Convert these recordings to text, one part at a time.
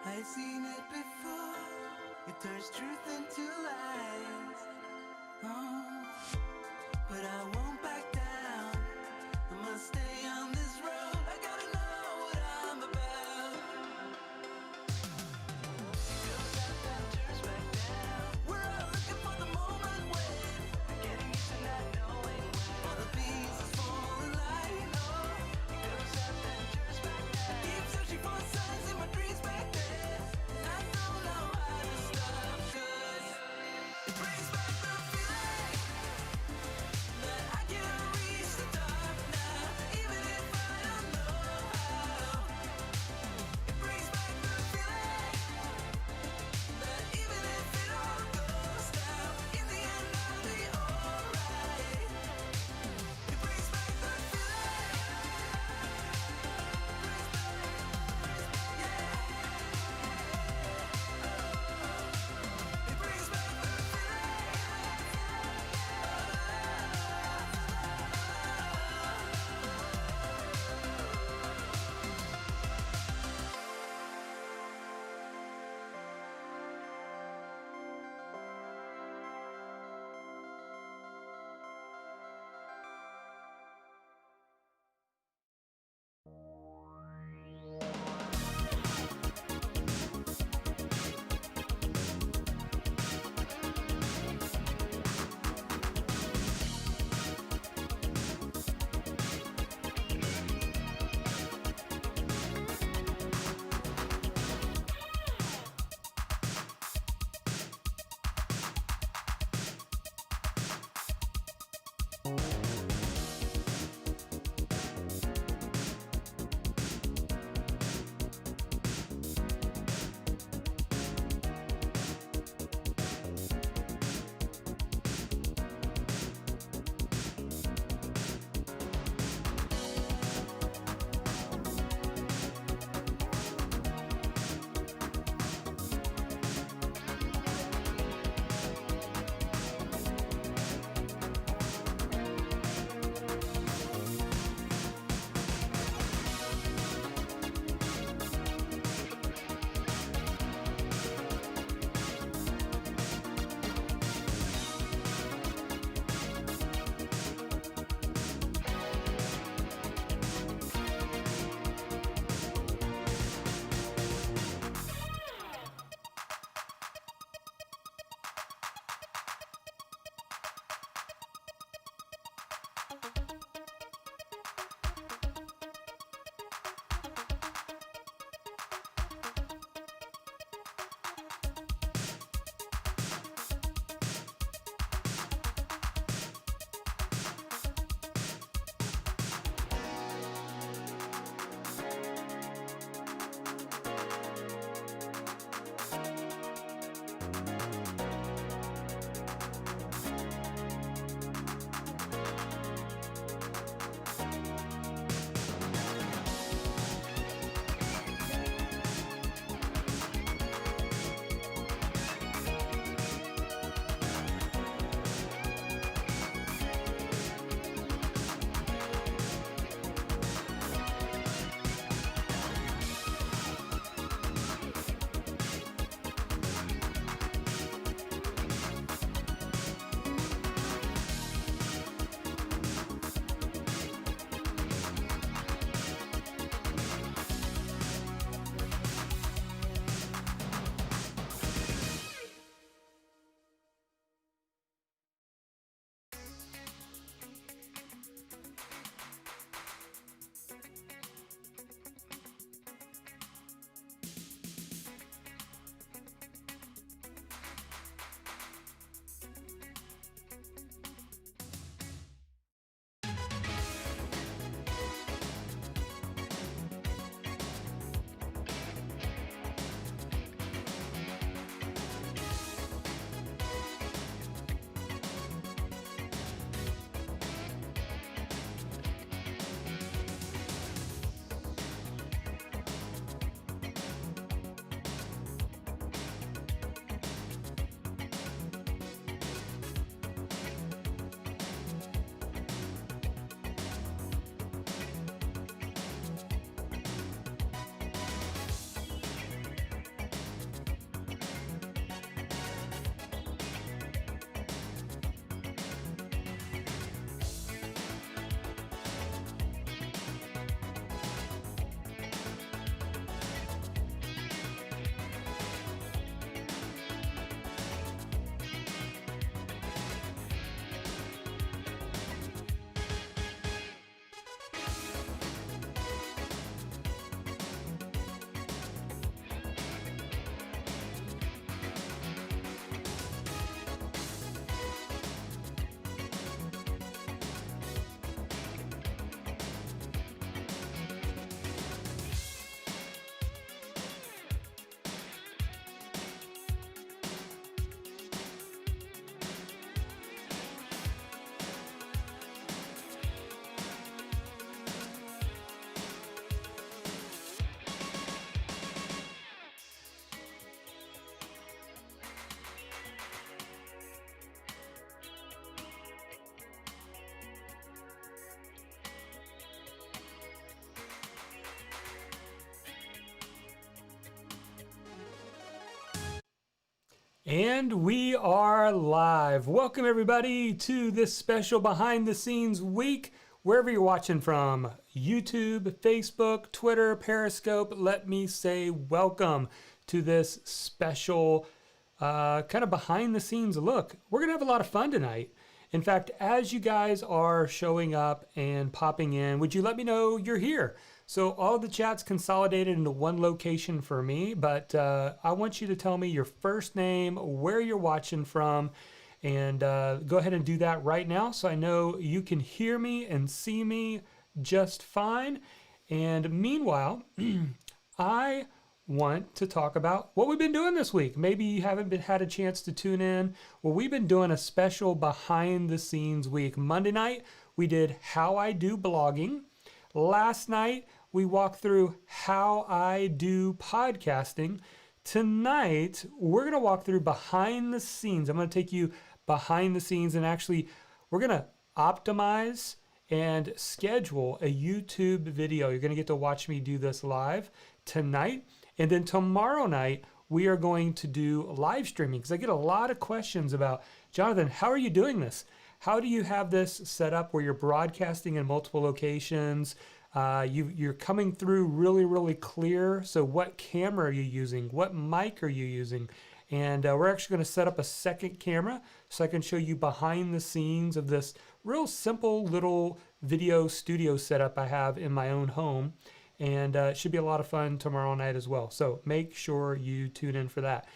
I've seen it before. It turns truth into lies. Oh, but I won't back down. I must stay on this road. I gotta know what I'm about. It goes up and turns back down. We're all looking for the moment when we're getting used to not knowing when all the pieces fall in line. Oh, it goes up and turns back down. I keep searching for signs in my dreams back then. I don't know how to stop, 'cause it brings back the feeling that I And we are live. Welcome everybody to this special behind the scenes week, wherever you're watching from, YouTube, Facebook, Twitter, Periscope. Let me say welcome to this special kind of behind the scenes look. We're gonna have a lot of fun tonight. In fact, as you guys are showing up and popping in, would you let me know you're here? So all the chat's consolidated into one location for me, but I want you to tell me your first name, where you're watching from, and go ahead and do that right now so I know you can hear me and see me just fine. And meanwhile, I want to talk about what we've been doing this week. Maybe you haven't had a chance to tune in. Well, we've been doing a special behind the scenes week. Monday night, we did how I do blogging. Last night, we walked through how I do podcasting. Tonight, we're going to walk through behind the scenes. I'm going to take you behind the scenes, and actually, we're going to optimize and schedule a YouTube video. You're going to get to watch me do this live tonight. And then tomorrow night, we are going to do live streaming, because I get a lot of questions about, Jonathan, how are you doing this? How do you have this set up where you're broadcasting in multiple locations? You're coming through really, really clear. So what camera are you using? What mic are you using? And we're actually going to set up a second camera so I can show you behind the scenes of this real simple little video studio setup I have in my own home. And it should be a lot of fun tomorrow night as well. So make sure you tune in for that.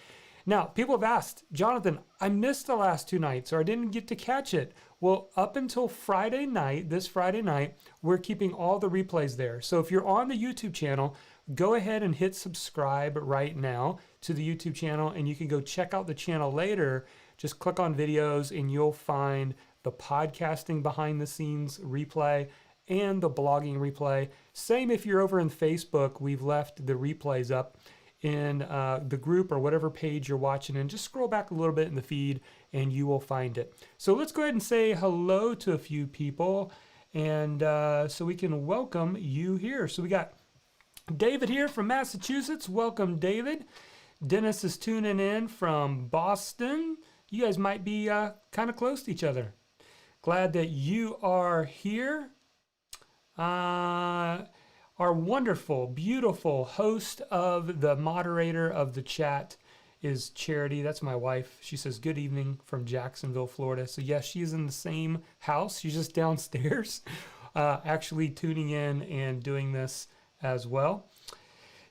Now, people have asked, Jonathan, I missed the last two nights, or I didn't get to catch it. Well, up until Friday night, this Friday night, we're keeping all the replays there. So if you're on the YouTube channel, go ahead and hit subscribe right now to the YouTube channel, and you can go check out the channel later. Just click on videos and you'll find the podcasting behind the scenes replay and the blogging replay. Same if you're over in Facebook, we've left the replays up in the group or whatever page you're watching, and just scroll back a little bit in the feed and you will find it. So let's go ahead and say hello to a few people, and so we can welcome you here. So we got David here from Massachusetts. Welcome, David. Dennis is tuning in from Boston. You guys might be kind of close to each other. Glad that you are here. Our wonderful, beautiful host of the moderator of the chat is Charity. That's my wife. She says, good evening from Jacksonville, Florida. So yes, she's in the same house. She's just downstairs, actually tuning in and doing this as well.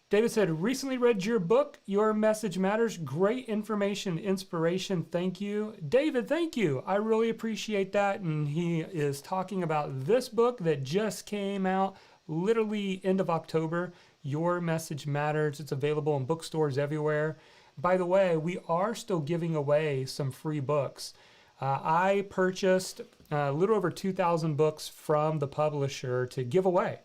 David said, recently read your book, Your Message Matters. Great information, inspiration. Thank you. David, thank you. I really appreciate that. And he is talking about this book that just came out literally end of October, Your Message Matters. It's available in bookstores everywhere. By the way, we are still giving away some free books. I purchased a little over 2,000 books from the publisher to give away.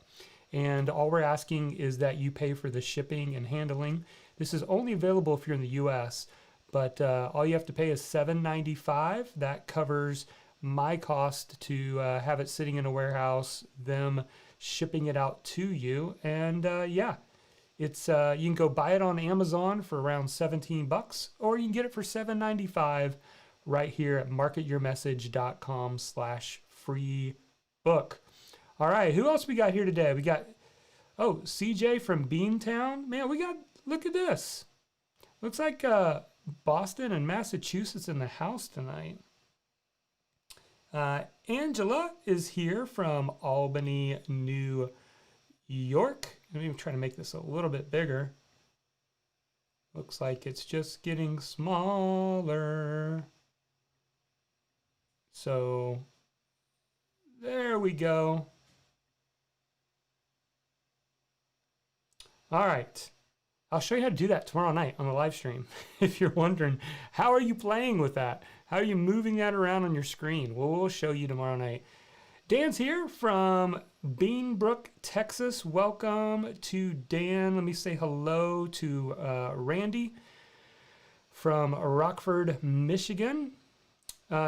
And all we're asking is that you pay for the shipping and handling. This is only available if you're in the US, but all you have to pay is $7.95. That covers my cost to have it sitting in a warehouse, them shipping it out to you. And yeah, it's you can go buy it on Amazon for around 17 bucks, or you can get it for $7.95 right here at marketyourmessage.com/free book. All right, who else we got here today? We got, oh, CJ from Beantown. Man, we got, look at this. Looks like Boston and Massachusetts in the house tonight. Angela is here from Albany, New York. Let me try to make this a little bit bigger. Looks like it's just getting smaller. So there we go. All right. I'll show you how to do that tomorrow night on the live stream. If you're wondering, how are you playing with that? How are you moving that around on your screen? Well, we'll show you tomorrow night. Dan's here from Beanbrook, Texas. Welcome to Dan. Let me say hello to Randy from Rockford, Michigan.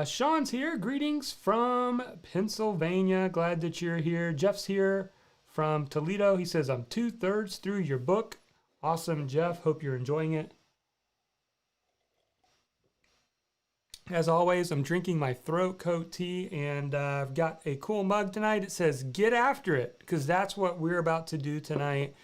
Sean's here. Greetings from Pennsylvania. Glad that you're here. Jeff's here from Toledo. He says, I'm 2/3 through your book. Awesome, Jeff. Hope you're enjoying it. As always, I'm drinking my throat coat tea, and I've got a cool mug tonight. It says, "Get after it," because that's what we're about to do tonight.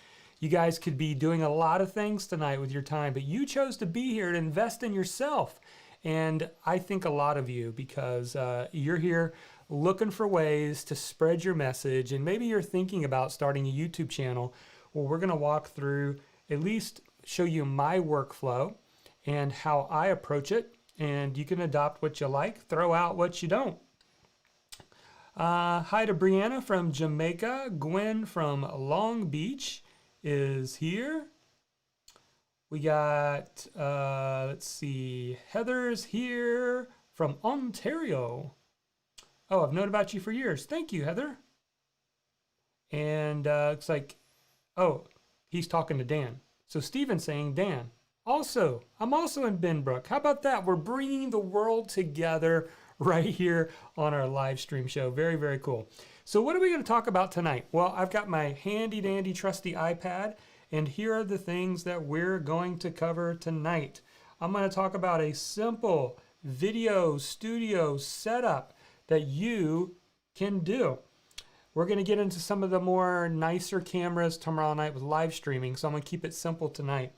You guys could be doing a lot of things tonight with your time, but you chose to be here and invest in yourself. And I think a lot of you, because you're here looking for ways to spread your message, and maybe you're thinking about starting a YouTube channel. Well, we're going to walk through, at least show you my workflow and how I approach it, and you can adopt what you like, throw out what you don't. Hi to Brianna from Jamaica. Gwen from Long Beach is here. We got, let's see, Heather's here from Ontario. Oh, I've known about you for years. Thank you, Heather. And looks like, oh, he's talking to Dan. So Steven's saying, Dan, also, I'm also in Benbrook. How about that? We're bringing the world together right here on our live stream show. Very, very cool. So what are we going to talk about tonight? Well, I've got my handy dandy trusty iPad, and here are the things that we're going to cover tonight. I'm going to talk about a simple video studio setup that you can do. We're going to get into some of the more nicer cameras tomorrow night with live streaming, so I'm going to keep it simple tonight.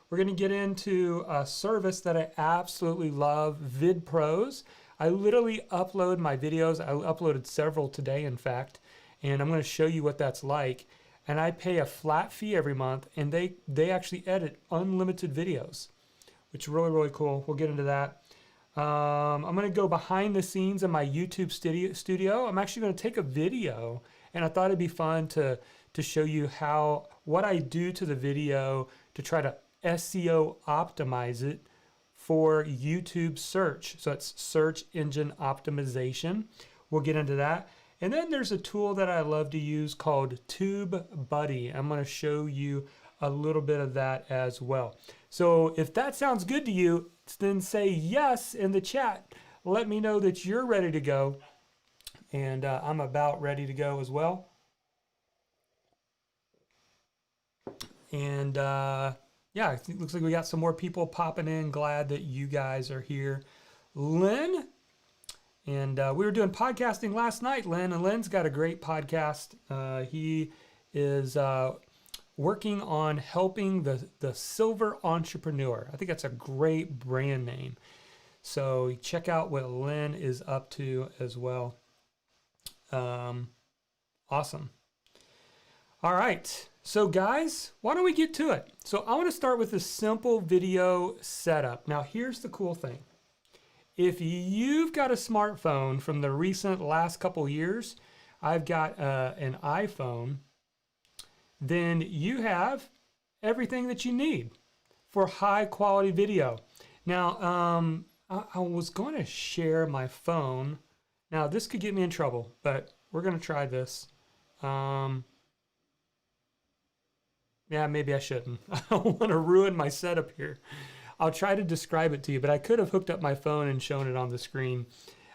We're going to get into a service that I absolutely love, Vidpros. I literally upload my videos. I uploaded several today, in fact, and I'm going to show you what that's like. And I pay a flat fee every month, and they actually edit unlimited videos, which is really, really cool. We'll get into that. I'm going to go behind the scenes in my YouTube studio. I'm actually going to take a video, and I thought it'd be fun to show you what I do to the video to try to SEO optimize it for YouTube search. So it's search engine optimization. We'll get into that. And then there's a tool that I love to use called TubeBuddy. I'm going to show you a little bit of that as well. So if that sounds good to you, then say yes in the chat. Let me know that you're ready to go. And I'm about ready to go as well. And yeah, it looks like we got some more people popping in. Glad that you guys are here. Lynn, and we were doing podcasting last night, Lynn, and Lynn's got a great podcast. He is working on helping the silver entrepreneur. I think that's a great brand name. So check out what Lynn is up to as well. Awesome. All right. So guys, why don't we get to it? So I want to start with a simple video setup. Now here's the cool thing. If you've got a smartphone from the recent last couple years, I've got an iPhone, then you have everything that you need for high quality video. Now, I was going to share my phone. Now this could get me in trouble, but we're going to try this. Yeah, maybe I shouldn't. I don't want to ruin my setup here. I'll try to describe it to you, but I could have hooked up my phone and shown it on the screen.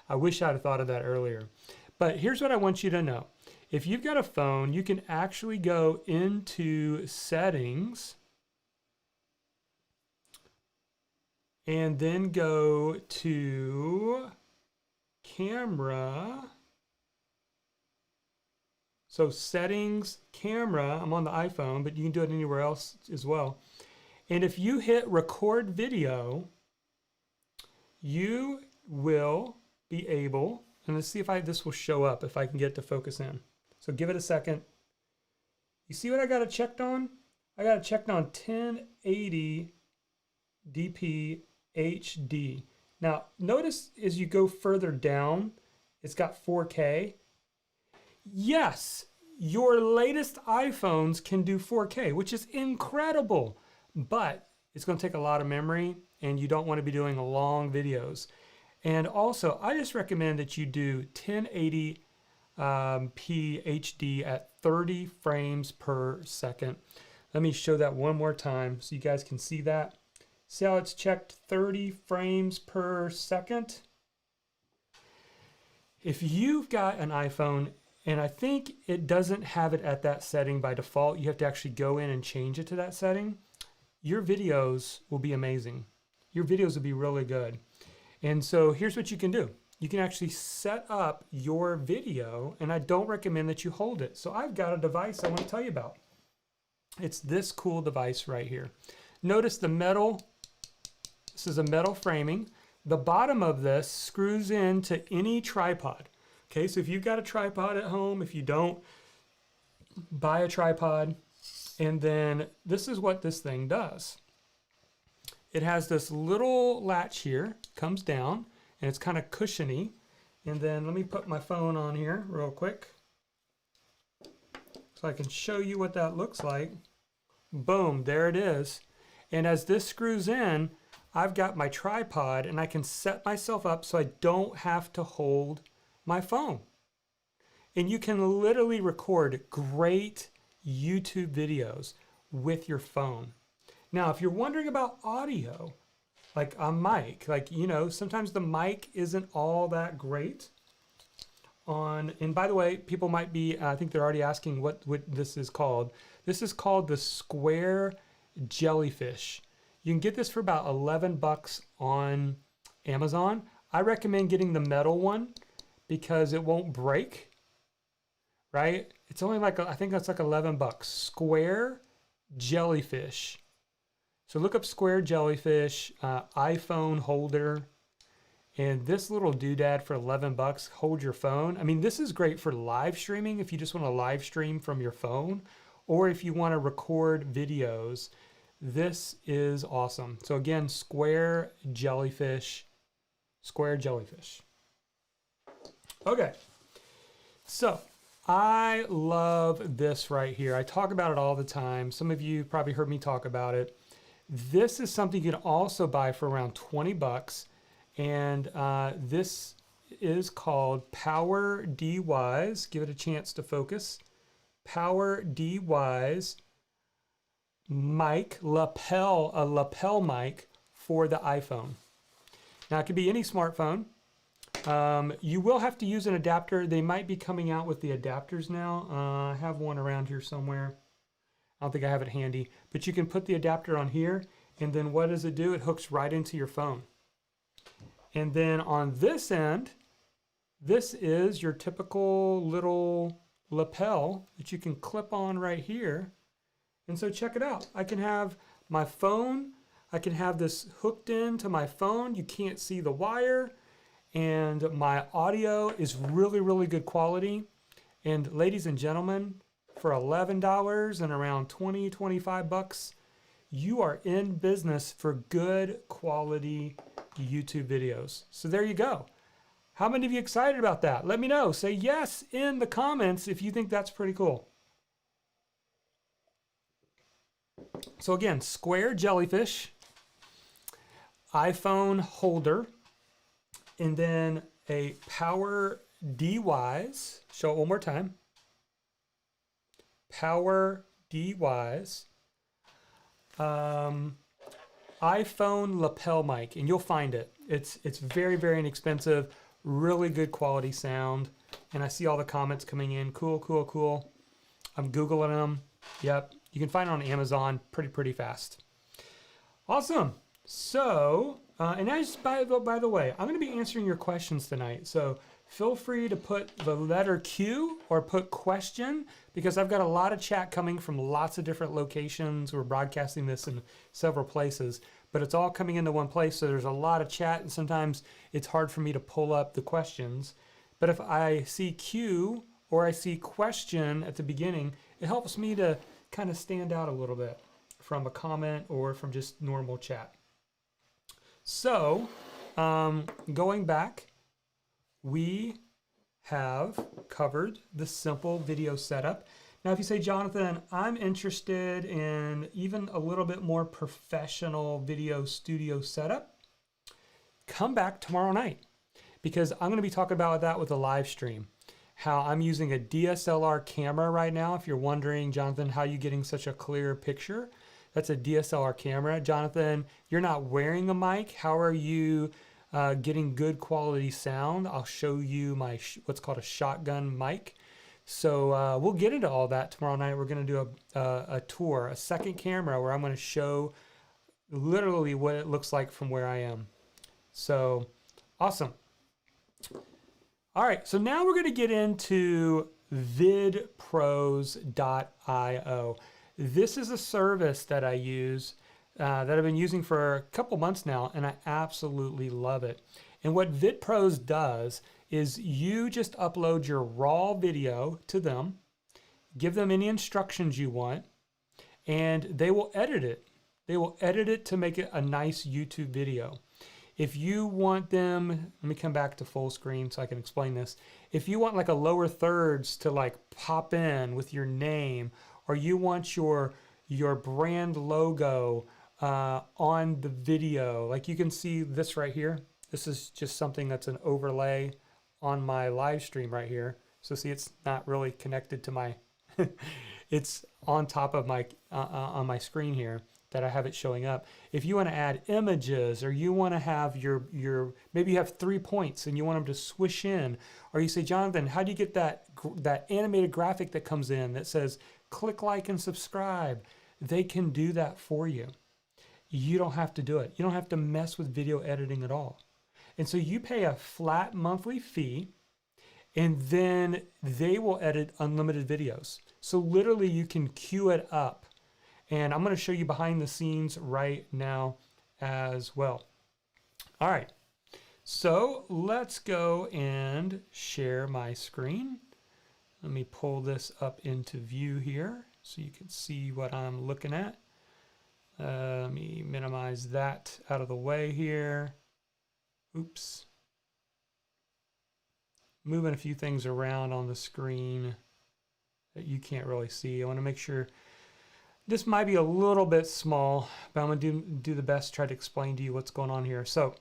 I wish I'd have thought of that earlier. But here's what I want you to know. If you've got a phone, you can actually go into settings and then go to camera. So settings, camera, I'm on the iPhone, but you can do it anywhere else as well. And if you hit record video, you will be able, and let's see if this will show up, if I can get to focus in. So give it a second. You see what I got it checked on? I got it checked on 1080 DP HD. Now, notice as you go further down, it's got 4K. Yes, your latest iPhones can do 4K, which is incredible, but it's going to take a lot of memory, and you don't want to be doing long videos. And also, I just recommend that you do 1080p HD at 30 frames per second. Let me show that one more time so you guys can see that. See how it's checked 30 frames per second? If you've got an iPhone, and I think it doesn't have it at that setting by default, you have to actually go in and change it to that setting, your videos will be amazing. Your videos will be really good. And so here's what you can do. You can actually set up your video, and I don't recommend that you hold it. So I've got a device I want to tell you about. It's this cool device right here. Notice the metal, this is a metal framing. The bottom of this screws into any tripod. Okay, so if you've got a tripod at home, if you don't, buy a tripod. And then this is what this thing does. It has this little latch here, comes down, and it's kind of cushiony. And then let me put my phone on here real quick so I can show you what that looks like. Boom, there it is. And as this screws in, I've got my tripod and I can set myself up so I don't have to hold my phone. And you can literally record great YouTube videos with your phone. Now, if you're wondering about audio, like a mic, like, you know, sometimes the mic isn't all that great on, and by the way, people might be, I think they're already asking what this is called. This is called the Square Jellyfish. You can get this for about 11 bucks on Amazon. I recommend getting the metal one because it won't break, right? It's only like, I think that's like 11 bucks. Square Jellyfish. So look up Square Jellyfish, iPhone holder, and this little doodad for 11 bucks, hold your phone. I mean, this is great for live streaming if you just want to live stream from your phone, or if you want to record videos. This is awesome. So again, Square Jellyfish, Square Jellyfish. Okay, so I love this right here. I talk about it all the time. Some of you probably heard me talk about it. This is something you can also buy for around 20 bucks. And this is called Power D-Wise. Give it a chance to focus. Power D-Wise mic, a lapel mic for the iPhone. Now it could be any smartphone. You will have to use an adapter. They might be coming out with the adapters now. I have one around here somewhere. I don't think I have it handy, but you can put the adapter on here, and then what does it do? It hooks right into your phone. And then on this end, this is your typical little lapel that you can clip on right here. And so check it out. I can have my phone, I can have this hooked into my phone. You can't see the wire, and my audio is really, really good quality. And ladies and gentlemen, for $11 and around 20, 25 bucks, you are in business for good quality YouTube videos. So there you go. How many of you excited about that? Let me know. Say yes in the comments if you think that's pretty cool. So again, Square Jellyfish, iPhone holder, and then a Power D-Wise. Show it one more time. Power D-Wise iPhone lapel mic, and you'll find it. It's very, very inexpensive, really good quality sound, and I see all the comments coming in. Cool, cool, cool. I'm Googling them. Yep, you can find it on Amazon pretty fast. Awesome. So, and as by the way, I'm going to be answering your questions tonight. So feel free to put the letter Q or put question, because I've got a lot of chat coming from lots of different locations. We're broadcasting this in several places, but it's all coming into one place. So there's a lot of chat, and sometimes it's hard for me to pull up the questions. But if I see Q or I see question at the beginning, it helps me to kind of stand out a little bit from a comment or from just normal chat. So going back, we have covered the simple video setup. Now, if you say, Jonathan, I'm interested in even a little bit more professional video studio setup, come back tomorrow night, because I'm going to be talking about that with a live stream. How I'm using a DSLR camera right now. If you're wondering, Jonathan, how are you getting such a clear picture? That's a DSLR camera. Jonathan, you're not wearing a mic. How are you getting good quality sound? I'll show you my what's called a shotgun mic. So we'll get into all that tomorrow night. We're going to do a tour, a second camera, where I'm going to show literally what it looks like from where I am. So Awesome. All right, so now we're going to get into vidpros.io. This is a service that I use that I've been using for a couple months now, and I absolutely love it. And what VidPros does is you just upload your raw video to them, give them any instructions you want, and they will edit it. They will edit it to make it a nice YouTube video. If you want them, let me come back to full screen so I can explain this. If you want like a lower thirds to like pop in with your name, or you want your brand logo on the video, like you can see this right here. This is just something that's an overlay on my live stream right here. So see, it's not really connected to my, it's on top of my, on my screen here that I have it showing up. If you want to add images, or you want to have your maybe you have 3 points and you want them to swish in, or you say, Jonathan, how do you get that animated graphic that comes in that says click like and subscribe? They can do that for you. You don't have to do it. You don't have to mess with video editing at all. And so you pay a flat monthly fee, and then they will edit unlimited videos. So literally you can queue it up. And I'm going to show you behind the scenes right now as well. All right, so let's go and share my screen. Let me pull this up into view here so you can see what I'm looking at. Let me minimize that out of the way here. Oops. Moving a few things around on the screen that you can't really see. I want to make sure. This might be a little bit small, but I'm going to do the best to try to explain to you what's going on here. So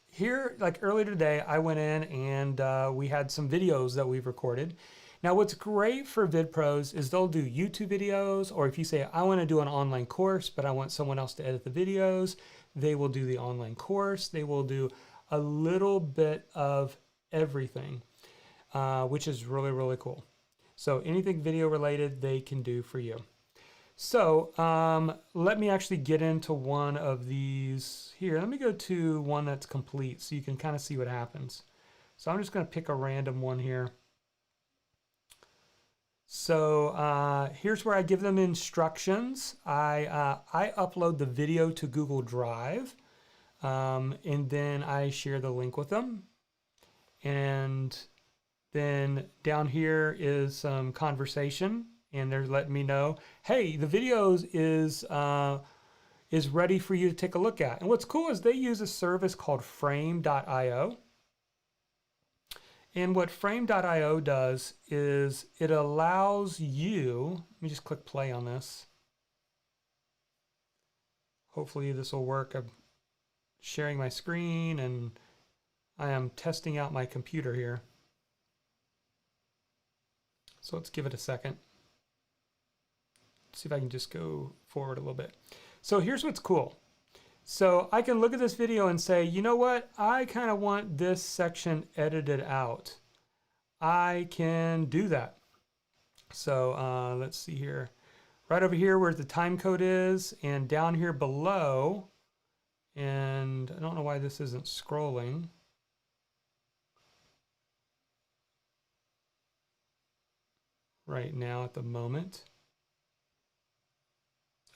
here, like earlier today, I went in and we had some videos that we've recorded. Now, what's great for VidPros is they'll do YouTube videos, or if you say, I want to do an online course, but I want someone else to edit the videos, they will do the online course. They will do a little bit of everything, which is really, really cool. So anything video related, they can do for you. So let me actually get into one of these here. Let me go to one that's complete so you can kind of see what happens. So I'm just going to pick a random one here. So here's where I give them instructions. I upload the video to Google Drive, and then I share the link with them. And then down here is some conversation. And they're letting me know, hey, the videos is ready for you to take a look at. And what's cool is they use a service called frame.io. And what frame.io does is it allows you, let me just click play on this. Hopefully this will work. I'm sharing my screen and I am testing out my computer here. So let's give it a second. See if I can just go forward a little bit. So here's what's cool. So I can look at this video and say, you know what? I kind of want this section edited out. I can do that. So let's see here. Right over here where the time code is, and down here below, and I don't know why this isn't scrolling. Right now at the moment.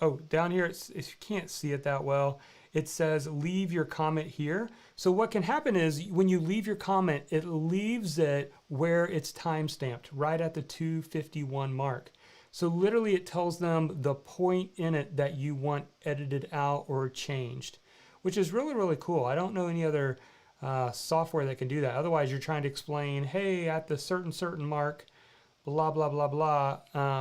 Oh, down here, if you can't see it that well, it says leave your comment here. So what can happen is when you leave your comment, it leaves it where it's time-stamped, right at the 2:51 mark. So literally it tells them the point in it that you want edited out or changed, which is really, really cool. I don't know any other software that can do that. Otherwise, you're trying to explain, hey, at the certain mark, blah, blah, blah, blah,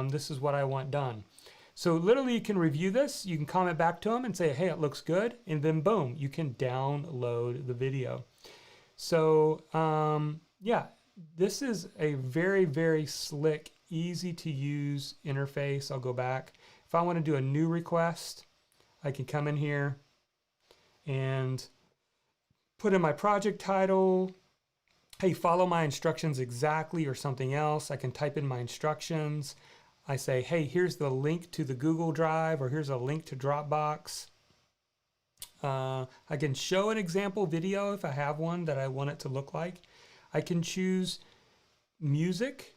this is what I want done. So literally you can review this, you can comment back to them and say, hey, it looks good. And then boom, you can download the video. So yeah, this is a very, very slick, easy to use interface. I'll go back. If I want to do a new request, I can come in here and put in my project title. Hey, follow my instructions exactly, or something else. I can type in my instructions. I say, hey, here's the link to the Google Drive, or here's a link to Dropbox. I can show an example video if I have one that I want it to look like. I can choose music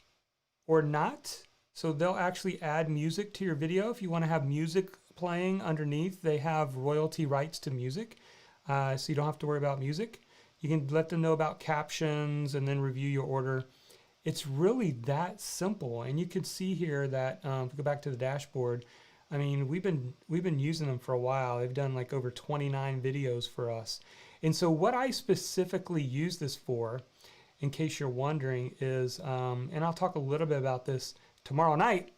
or not. So they'll actually add music to your video. If you want to have music playing underneath, they have royalty rights to music. So you don't have to worry about music. You can let them know about captions and then review your order. It's really that simple. And you can see here that if we go back to the dashboard, I mean, we've been using them for a while. They've done like over 29 videos for us. And so what I specifically use this for, in case you're wondering, is, and I'll talk a little bit about this tomorrow night,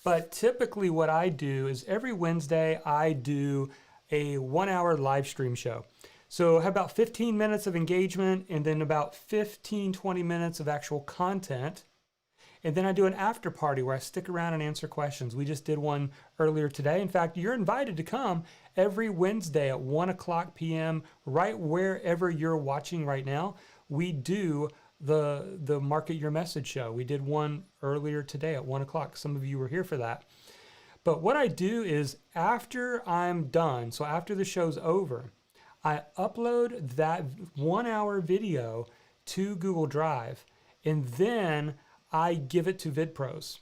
but typically what I do is every Wednesday I do a 1-hour live stream show. So I have about 15 minutes of engagement and then about 15-20 minutes of actual content. And then I do an after party where I stick around and answer questions. We just did one earlier today. In fact, you're invited to come every Wednesday at 1 p.m. right wherever you're watching right now. We do the Market Your Message show. We did one earlier today at 1 o'clock. Some of you were here for that. But what I do is after I'm done, so after the show's over, I upload that 1-hour video to Google Drive, and then I give it to Vidpros.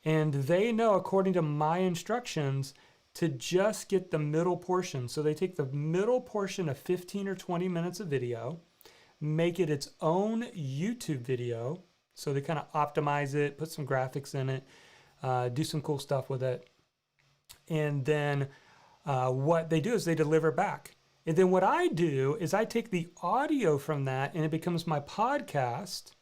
And they know, according to my instructions, to just get the middle portion. So they take the middle portion of 15 or 20 minutes of video, make it its own YouTube video. So they kind of optimize it, put some graphics in it, do some cool stuff with it. And then what they do is they deliver back. And then what I do is I take the audio from that and it becomes my podcast.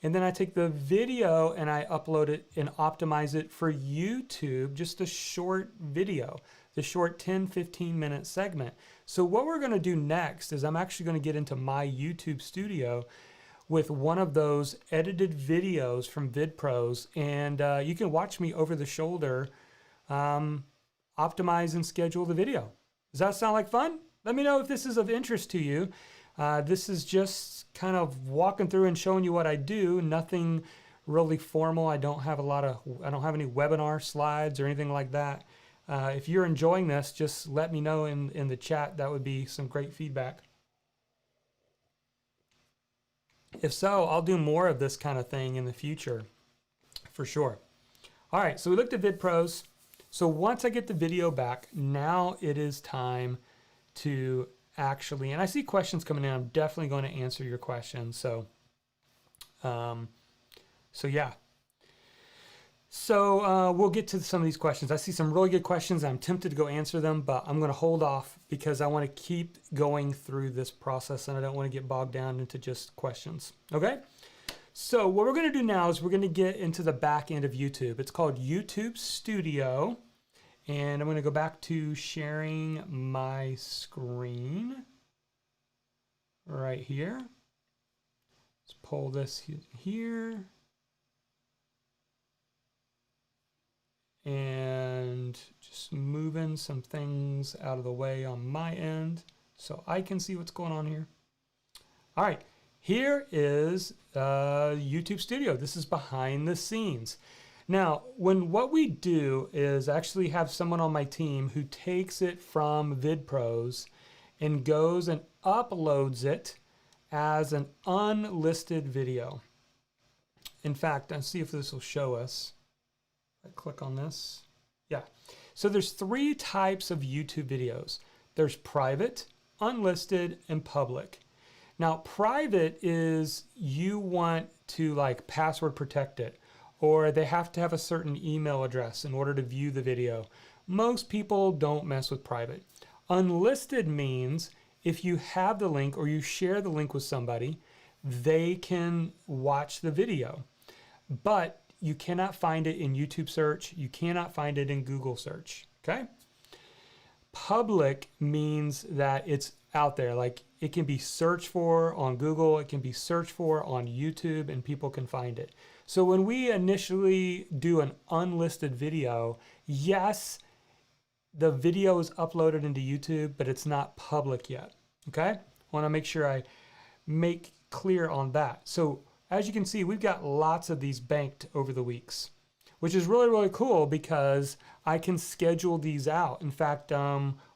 And then I take the video and I upload it and optimize it for YouTube, just a short video, the short 10-15 minute segment. So what we're going to do next is I'm actually going to get into my YouTube studio with one of those edited videos from Vidpros, and you can watch me over the shoulder optimize and schedule the video. Does that sound like fun? Let me know if this is of interest to you. This is just kind of walking through and showing you what I do. Nothing really formal. I don't have any webinar slides or anything like that. If you're enjoying this, just let me know in the chat. That would be some great feedback. If so, I'll do more of this kind of thing in the future, for sure. All right, so we looked at Vidpros. So once I get the video back, now it is time to actually, and I see questions coming in. I'm definitely going to answer your questions. So yeah. So we'll get to some of these questions. I see some really good questions. I'm tempted to go answer them, but I'm going to hold off because I want to keep going through this process and I don't want to get bogged down into just questions. Okay? So what we're going to do now is we're going to get into the back end of YouTube. It's called YouTube Studio. And I'm going to go back to sharing my screen right here. Let's pull this here. And just moving some things out of the way on my end so I can see what's going on here. All right, here is YouTube Studio. This is behind the scenes. Now, what we do is actually have someone on my team who takes it from Vidpros and goes and uploads it as an unlisted video. In fact, I'll see if this will show us. I click on this. Yeah. So there's 3 types of YouTube videos. There's private, unlisted, and public. Now, private is you want to like password protect it, or they have to have a certain email address in order to view the video. Most people don't mess with private. Unlisted means if you have the link or you share the link with somebody, they can watch the video. But you cannot find it in YouTube search. You cannot find it in Google search, okay? Public means that it's out there. Like it can be searched for on Google, it can be searched for on YouTube, and people can find it. So when we initially do an unlisted video, yes, the video is uploaded into YouTube, but it's not public yet, okay? I want to make sure I make clear on that. So as you can see, we've got lots of these banked over the weeks, which is really, really cool because I can schedule these out. In fact,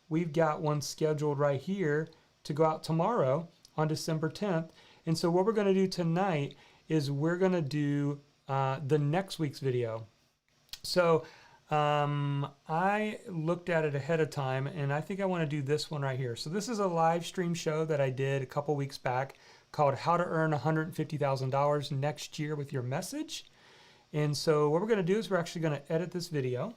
we've got one scheduled right here to go out tomorrow on December 10th. And so what we're going to do tonight is we're going to do the next week's video. So I looked at it ahead of time, and I think I want to do this one right here. So this is a live stream show that I did a couple weeks back called How to Earn $150,000 Next Year with Your Message. And so what we're going to do is we're actually going to edit this video.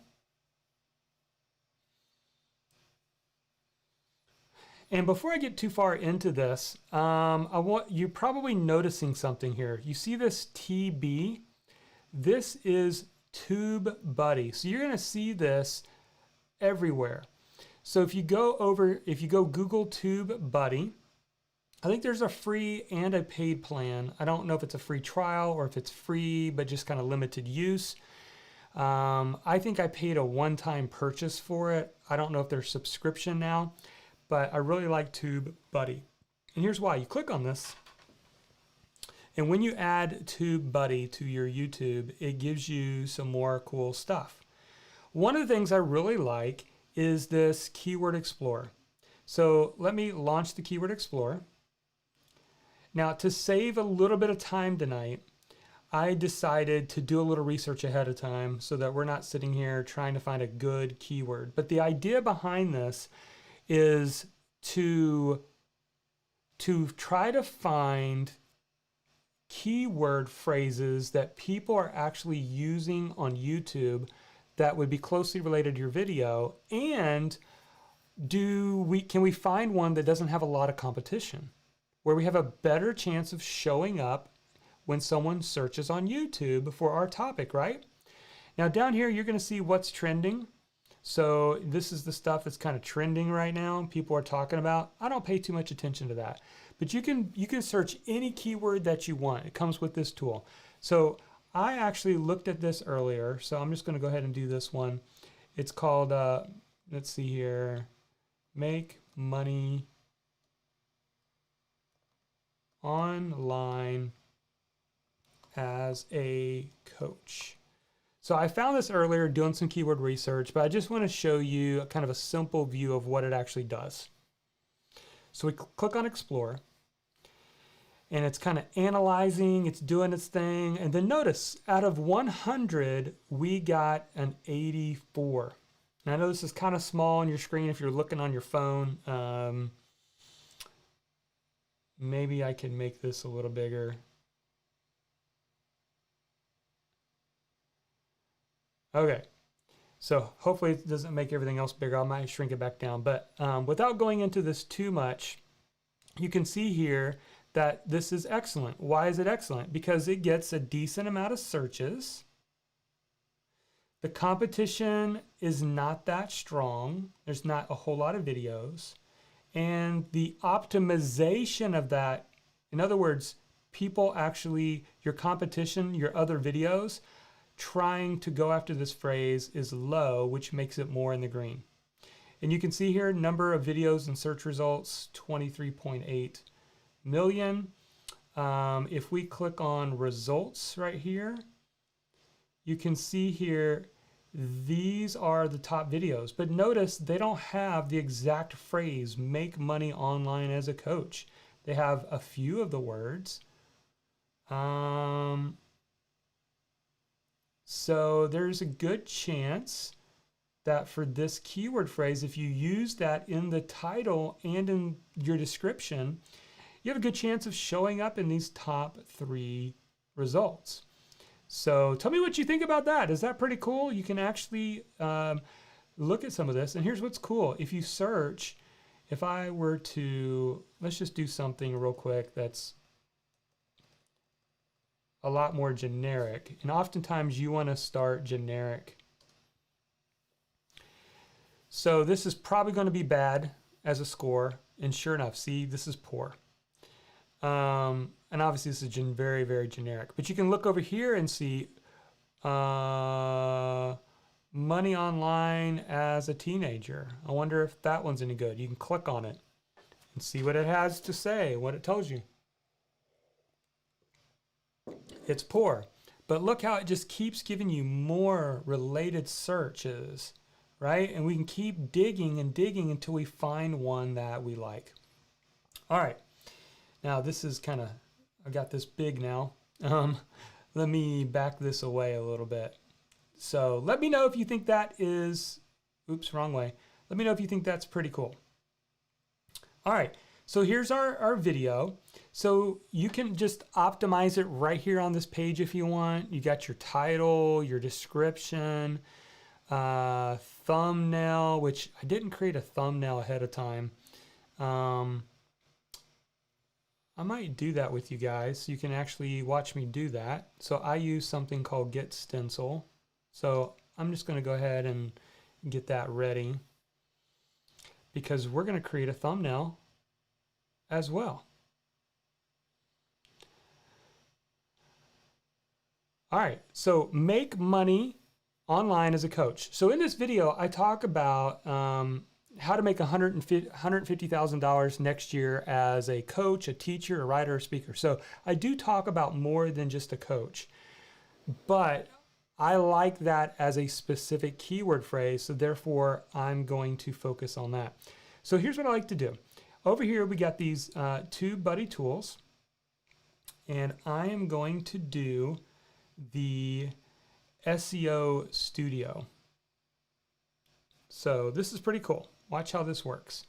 And before I get too far into this, you're probably noticing something here. You see this TB? This is TubeBuddy. So you're going to see this everywhere. So if you go Google TubeBuddy, I think there's a free and a paid plan. I don't know if it's a free trial or if it's free, but just kind of limited use. I think I paid a one-time purchase for it. I don't know if there's subscription now, but I really like TubeBuddy. And here's why. You click on this, and when you add TubeBuddy to your YouTube, it gives you some more cool stuff. One of the things I really like is this Keyword Explorer. So let me launch the Keyword Explorer. Now, to save a little bit of time tonight, I decided to do a little research ahead of time so that we're not sitting here trying to find a good keyword. But the idea behind this is to try to find keyword phrases that people are actually using on YouTube that would be closely related to your video, and can we find one that doesn't have a lot of competition, where we have a better chance of showing up when someone searches on YouTube for our topic, right? Now down here you're going to see what's trending. So this is the stuff that's kind of trending right now, people are talking about. I don't pay too much attention to that. But you can search any keyword that you want. It comes with this tool. So I actually looked at this earlier, so I'm just going to go ahead and do this one. It's called, let's see here, make money online as a coach. So I found this earlier doing some keyword research, but I just want to show you kind of a simple view of what it actually does. So we click on Explore, and it's kind of analyzing, it's doing its thing, and then notice out of 100 we got an 84. And I know this is kind of small on your screen if you're looking on your phone. Maybe I can make this a little bigger. Okay, so hopefully it doesn't make everything else bigger. I might shrink it back down, but without going into this too much, you can see here that this is excellent. Why is it excellent? Because it gets a decent amount of searches. The competition is not that strong. There's not a whole lot of videos. And the optimization of that, in other words, people actually, your competition, your other videos, trying to go after this phrase is low, which makes it more in the green. And you can see here, number of videos and search results, 23.8 million. If we click on results right here, you can see here, these are the top videos, but notice they don't have the exact phrase, make money online as a coach. They have a few of the words. So there's a good chance that for this keyword phrase, if you use that in the title and in your description, you have a good chance of showing up in these top 3 results. So tell me what you think about that. Is that pretty cool? You can actually look at some of this. And here's what's cool. If you search, if I were to, let's just do something real quick that's a lot more generic. And oftentimes you want to start generic. So this is probably going to be bad as a score. And sure enough, see, this is poor. And obviously this is very, very generic. But you can look over here and see money online as a teenager. I wonder if that one's any good. You can click on it and see what it has to say, what it tells you. It's poor. But look how it just keeps giving you more related searches. right? And we can keep digging and digging until we find one that we like. All right. Now this is kind of, I got this big now. Let me back this away a little bit. So let me know if you think that is, oops, wrong way. Let me know if you think that's pretty cool. All right, so here's our video. So you can just optimize it right here on this page if you want. You got your title, your description, thumbnail, which I didn't create a thumbnail ahead of time. I might do that with you guys. So you can actually watch me do that. So I use something called Get Stencil. So I'm just going to go ahead and get that ready because we're going to create a thumbnail as well. All right, so make money online as a coach. So in this video, I talk about how to make $150,000 next year as a coach, a teacher, a writer, a speaker. So I do talk about more than just a coach, but I like that as a specific keyword phrase. So therefore I'm going to focus on that. So here's what I like to do. Over here, we got these two buddy tools, and I am going to do the SEO Studio. So this is pretty cool. Watch how this works.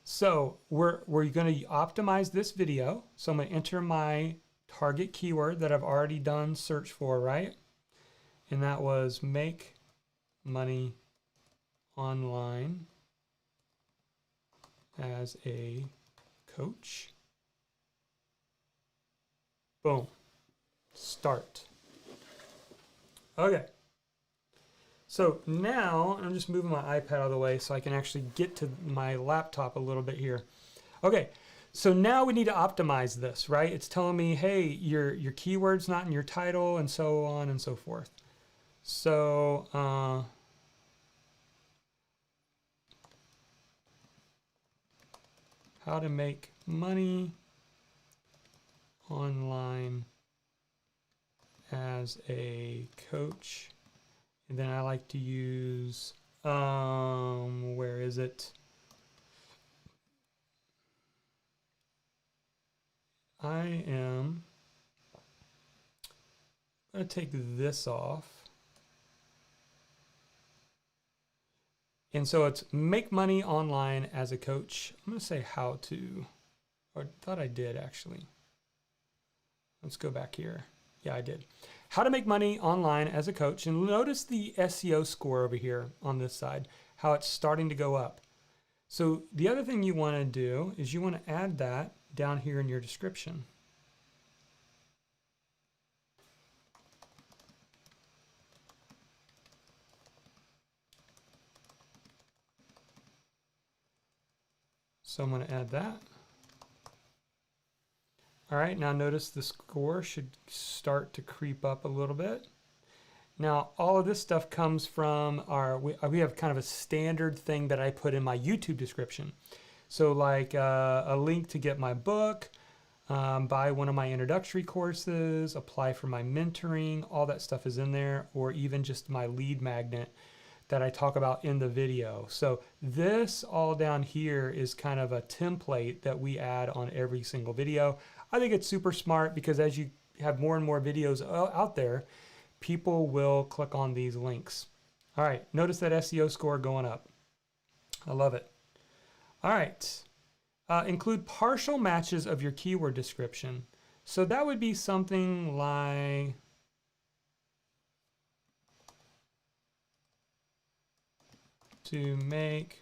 So we're going to optimize this video. So I'm going to enter my target keyword that I've already done search for, right? And that was make money online as a coach. Boom. Start. Okay. So now I'm just moving my iPad out of the way so I can actually get to my laptop a little bit here. Okay. So now we need to optimize this, right? It's telling me, hey, your keyword's not in your title and so on and so forth. So, how to make money online as a coach. And then I like to use, where is it? I am going to take this off. And so it's make money online as a coach. I'm going to say how to, or I thought I did actually. Let's go back here. Yeah, I did. How to make money online as a coach. And notice the SEO score over here on this side, how it's starting to go up. So the other thing you want to do is you want to add that down here in your description. So I'm going to add that. All right, now notice the score should start to creep up a little bit. Now, all of this stuff comes from we have kind of a standard thing that I put in my YouTube description. So like a link to get my book, buy one of my introductory courses, apply for my mentoring, all that stuff is in there, or even just my lead magnet that I talk about in the video. So this all down here is kind of a template that we add on every single video. I think it's super smart because as you have more and more videos out there, people will click on these links. All right, notice that SEO score going up. I love it. All right, include partial matches of your keyword description. So that would be something like, to make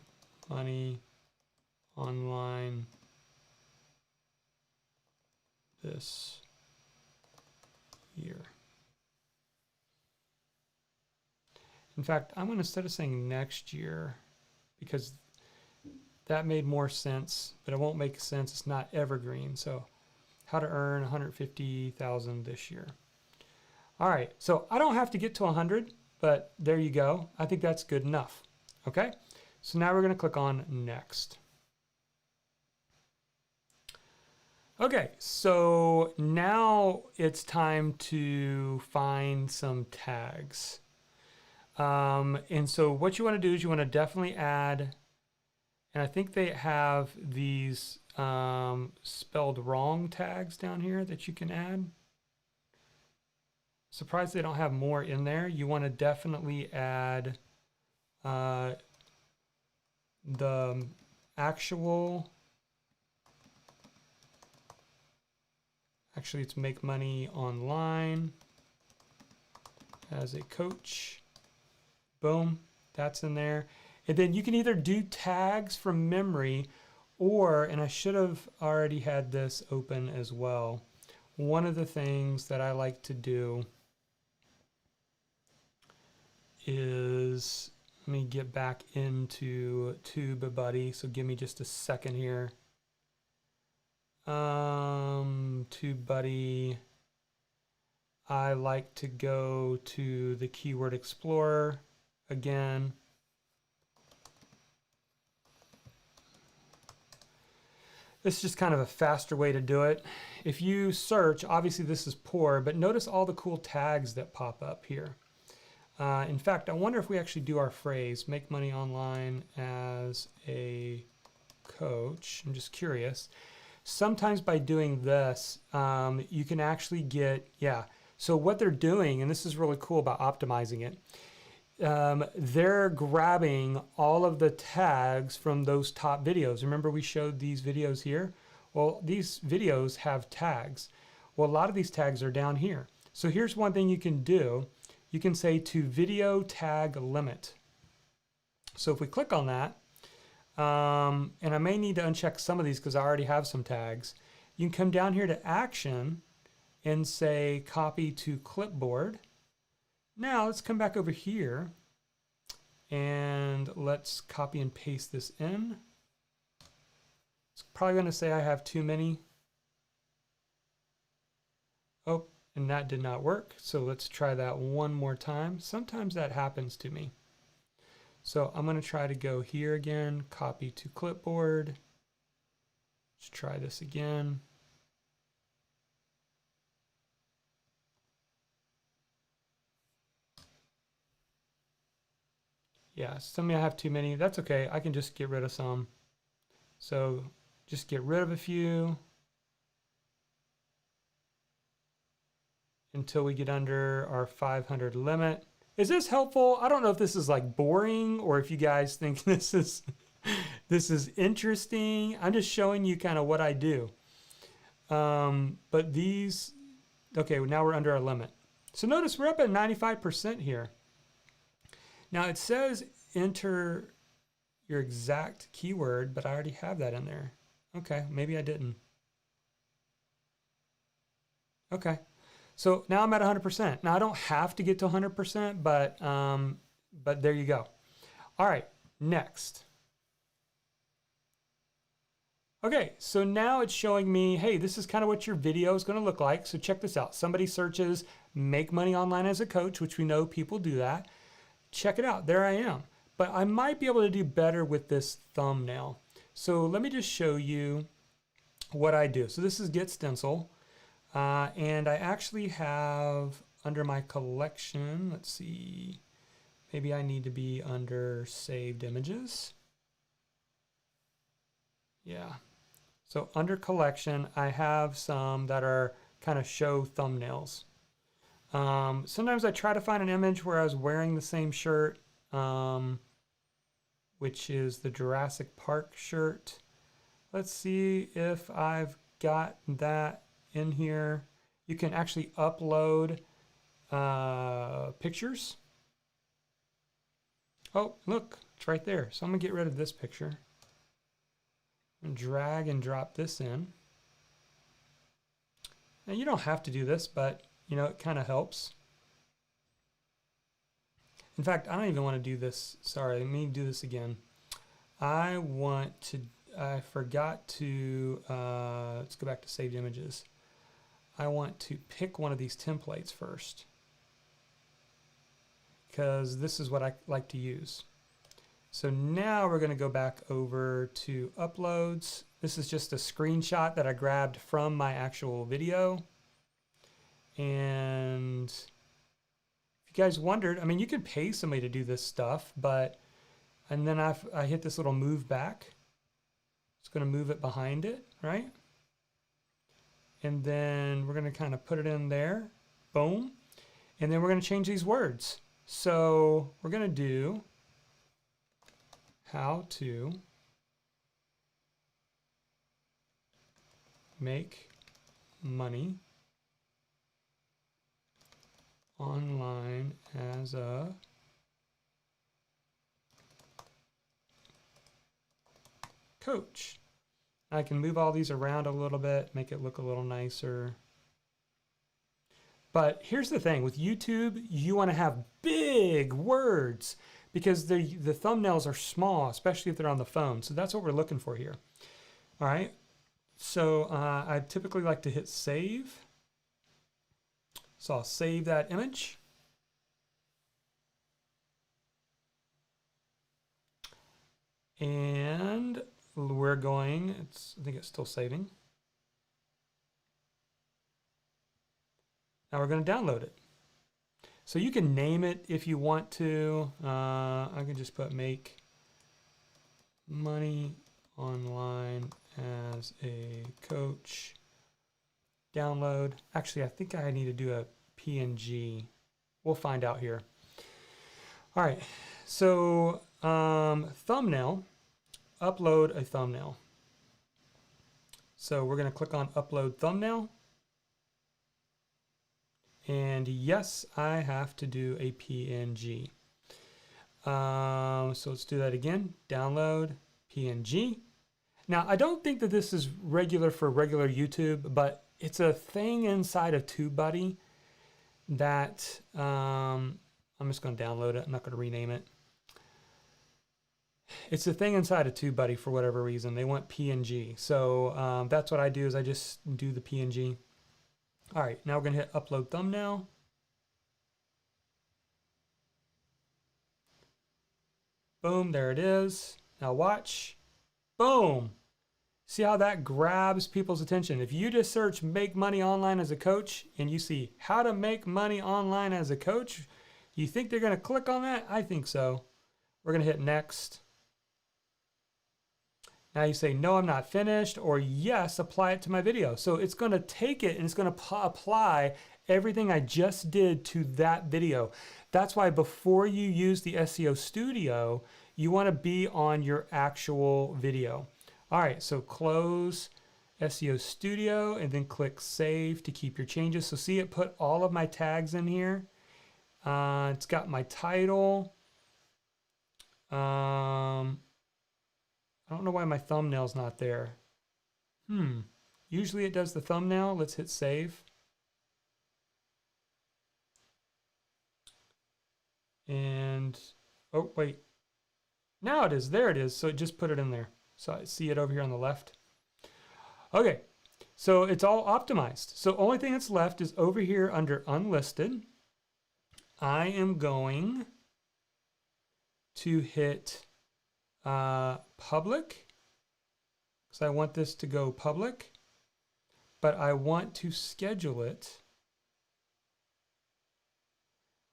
money online this year. In fact, I'm going to, instead of saying next year, because that made more sense, but it won't make sense. It's not evergreen. So how to earn 150,000 this year. All right. So I don't have to get to 100, but there you go. I think that's good enough. Okay. So now we're going to click on next. Okay, so now it's time to find some tags. And so what you want to do is you want to definitely add, and I think they have these spelled wrong tags down here that you can add. Surprised they don't have more in there. You want to definitely add the actual, actually it's make money online as a coach. Boom, that's in there. And then you can either do tags from memory or, and I should have already had this open as well. One of the things that I like to do is, let me get back into TubeBuddy. So give me just a second here. TubeBuddy. I like to go to the Keyword Explorer again. This is just kind of a faster way to do it. If you search, obviously this is poor, but notice all the cool tags that pop up here. In fact, I wonder if we actually do our phrase, make money online as a coach. I'm just curious. Sometimes by doing this, you can actually get, yeah. So what they're doing, and this is really cool about optimizing it, they're grabbing all of the tags from those top videos. Remember we showed these videos here? Well, these videos have tags. Well, a lot of these tags are down here. So here's one thing you can do. You can say to video tag limit. So if we click on that, and I may need to uncheck some of these because I already have some tags. You can come down here to action and say copy to clipboard. Now let's come back over here and let's copy and paste this in. It's probably going to say I have too many. Oh, and that did not work. So let's try that one more time. Sometimes that happens to me. So I'm going to try to go here again, copy to clipboard. Let's try this again. Yeah, some of you have too many. That's okay. I can just get rid of some. So just get rid of a few until we get under our 500 limit. Is this helpful? I don't know if this is like boring or if you guys think this is interesting. I'm just showing you kind of what I do. But these, okay, now we're under our limit. So notice we're up at 95% here. Now it says enter your exact keyword, but I already have that in there. Okay, maybe I didn't. Okay, so now I'm at 100%. Now I don't have to get to 100%, but there you go. All right, next. Okay, so now it's showing me, hey, this is kind of what your video is going to look like. So check this out. Somebody searches make money online as a coach, which we know people do that. Check it out, there I am. But I might be able to do better with this thumbnail. So let me just show you what I do. So this is Get Stencil. And I actually have under my collection, let's see, maybe I need to be under saved images. Yeah. So under collection, I have some that are kind of show thumbnails. Sometimes I try to find an image where I was wearing the same shirt, which is the Jurassic Park shirt. Let's see if I've got that in here. You can actually upload pictures. Oh, look, it's right there. So I'm gonna get rid of this picture and drag and drop this in. Now you don't have to do this, but you know, it kind of helps. In fact, I don't even want to do this. Sorry, let me do this again. I forgot to, let's go back to saved images. I want to pick one of these templates first because this is what I like to use. So now we're going to go back over to uploads. This is just a screenshot that I grabbed from my actual video. And if you you guys wondered, I mean, you could pay somebody to do this stuff, but, and then I hit this little move back. It's going to move it behind it, right? And then we're going to kind of put it in there. Boom. And then we're going to change these words. So we're going to do how to make money online as a coach. I can move all these around a little bit, make it look a little nicer. But here's the thing, with YouTube, you want to have big words because the thumbnails are small, especially if they're on the phone. So that's what we're looking for here. All right. So I typically like to hit save. So I'll save that image. And we're going, I think it's still saving. Now we're going to download it. So you can name it if you want to. I can just put make money online as a coach. Download. Actually, I think I need to do a PNG. We'll find out here. All right. So thumbnail, upload a thumbnail. So we're going to click on upload thumbnail. And yes, I have to do a PNG. So let's do that again. Download PNG. Now, I don't think that this is regular for regular YouTube, but it's a thing inside of TubeBuddy that I'm just going to download it. I'm not going to rename it. It's a thing inside of TubeBuddy for whatever reason. They want PNG. So that's what I do is I just do the PNG. All right, now we're going to hit upload thumbnail. Boom, there it is. Now watch. Boom. See how that grabs people's attention? If you just search make money online as a coach and you see how to make money online as a coach, you think they're going to click on that? I think so. We're going to hit next. Now you say, no, I'm not finished, or yes, apply it to my video. So it's going to take it and it's going to apply everything I just did to that video. That's why before you use the SEO Studio, you want to be on your actual video. All right, so close SEO Studio and then click Save to keep your changes. So see, it put all of my tags in here. It's got my title. I don't know why my thumbnail's not there. Usually it does the thumbnail. Let's hit save. And, oh, wait. Now it is. There it is. So it just put it in there. So I see it over here on the left. Okay. So it's all optimized. So only thing that's left is over here under unlisted. I am going to hit public, because I want this to go public, but I want to schedule it,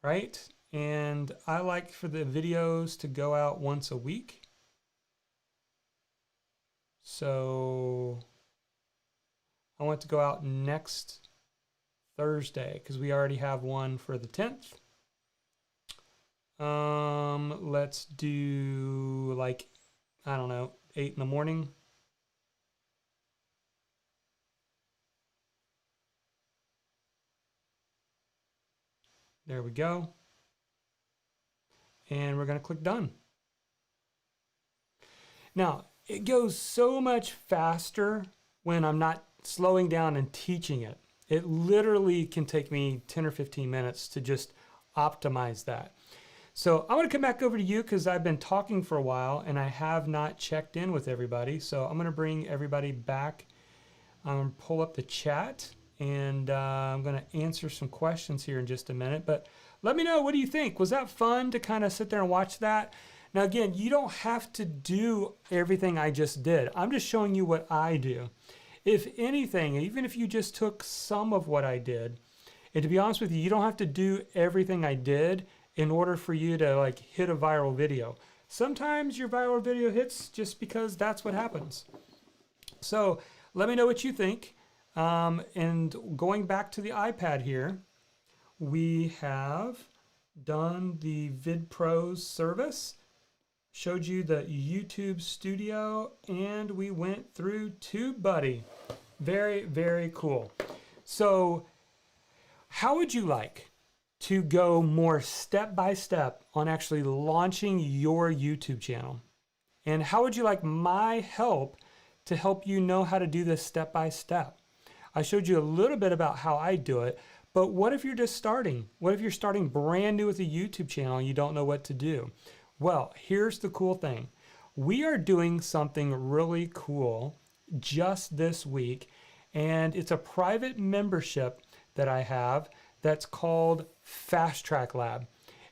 right? And I like for the videos to go out once a week. So I want to go out next Thursday because we already have one for the 10th. Let's do like, I don't know, 8 in the morning. There we go. And we're going to click done. Now, it goes so much faster when I'm not slowing down and teaching it. It literally can take me 10 or 15 minutes to just optimize that. So I want to come back over to you because I've been talking for a while and I have not checked in with everybody. So I'm going to bring everybody back. I'm going to pull up the chat and I'm going to answer some questions here in just a minute. But let me know, what do you think? Was that fun to kind of sit there and watch that? Now again, you don't have to do everything I just did. I'm just showing you what I do. If anything, even if you just took some of what I did And to be honest with you, you don't have to do everything I did in order for you to like hit a viral video. Sometimes your viral video hits just because that's what happens. So let me know what you think. And going back to the iPad here, we have done the Vidpros service, showed you the YouTube Studio, and we went through TubeBuddy. Very, very cool. So how would you like to go more step by step on actually launching your YouTube channel? And how would you like my help to help you know how to do this step by step? I showed you a little bit about how I do it, but what if you're just starting? What if you're starting brand new with a YouTube channel and you don't know what to do? Well, here's the cool thing. We are doing something really cool just this week, and it's a private membership that I have that's called Fast Track Lab.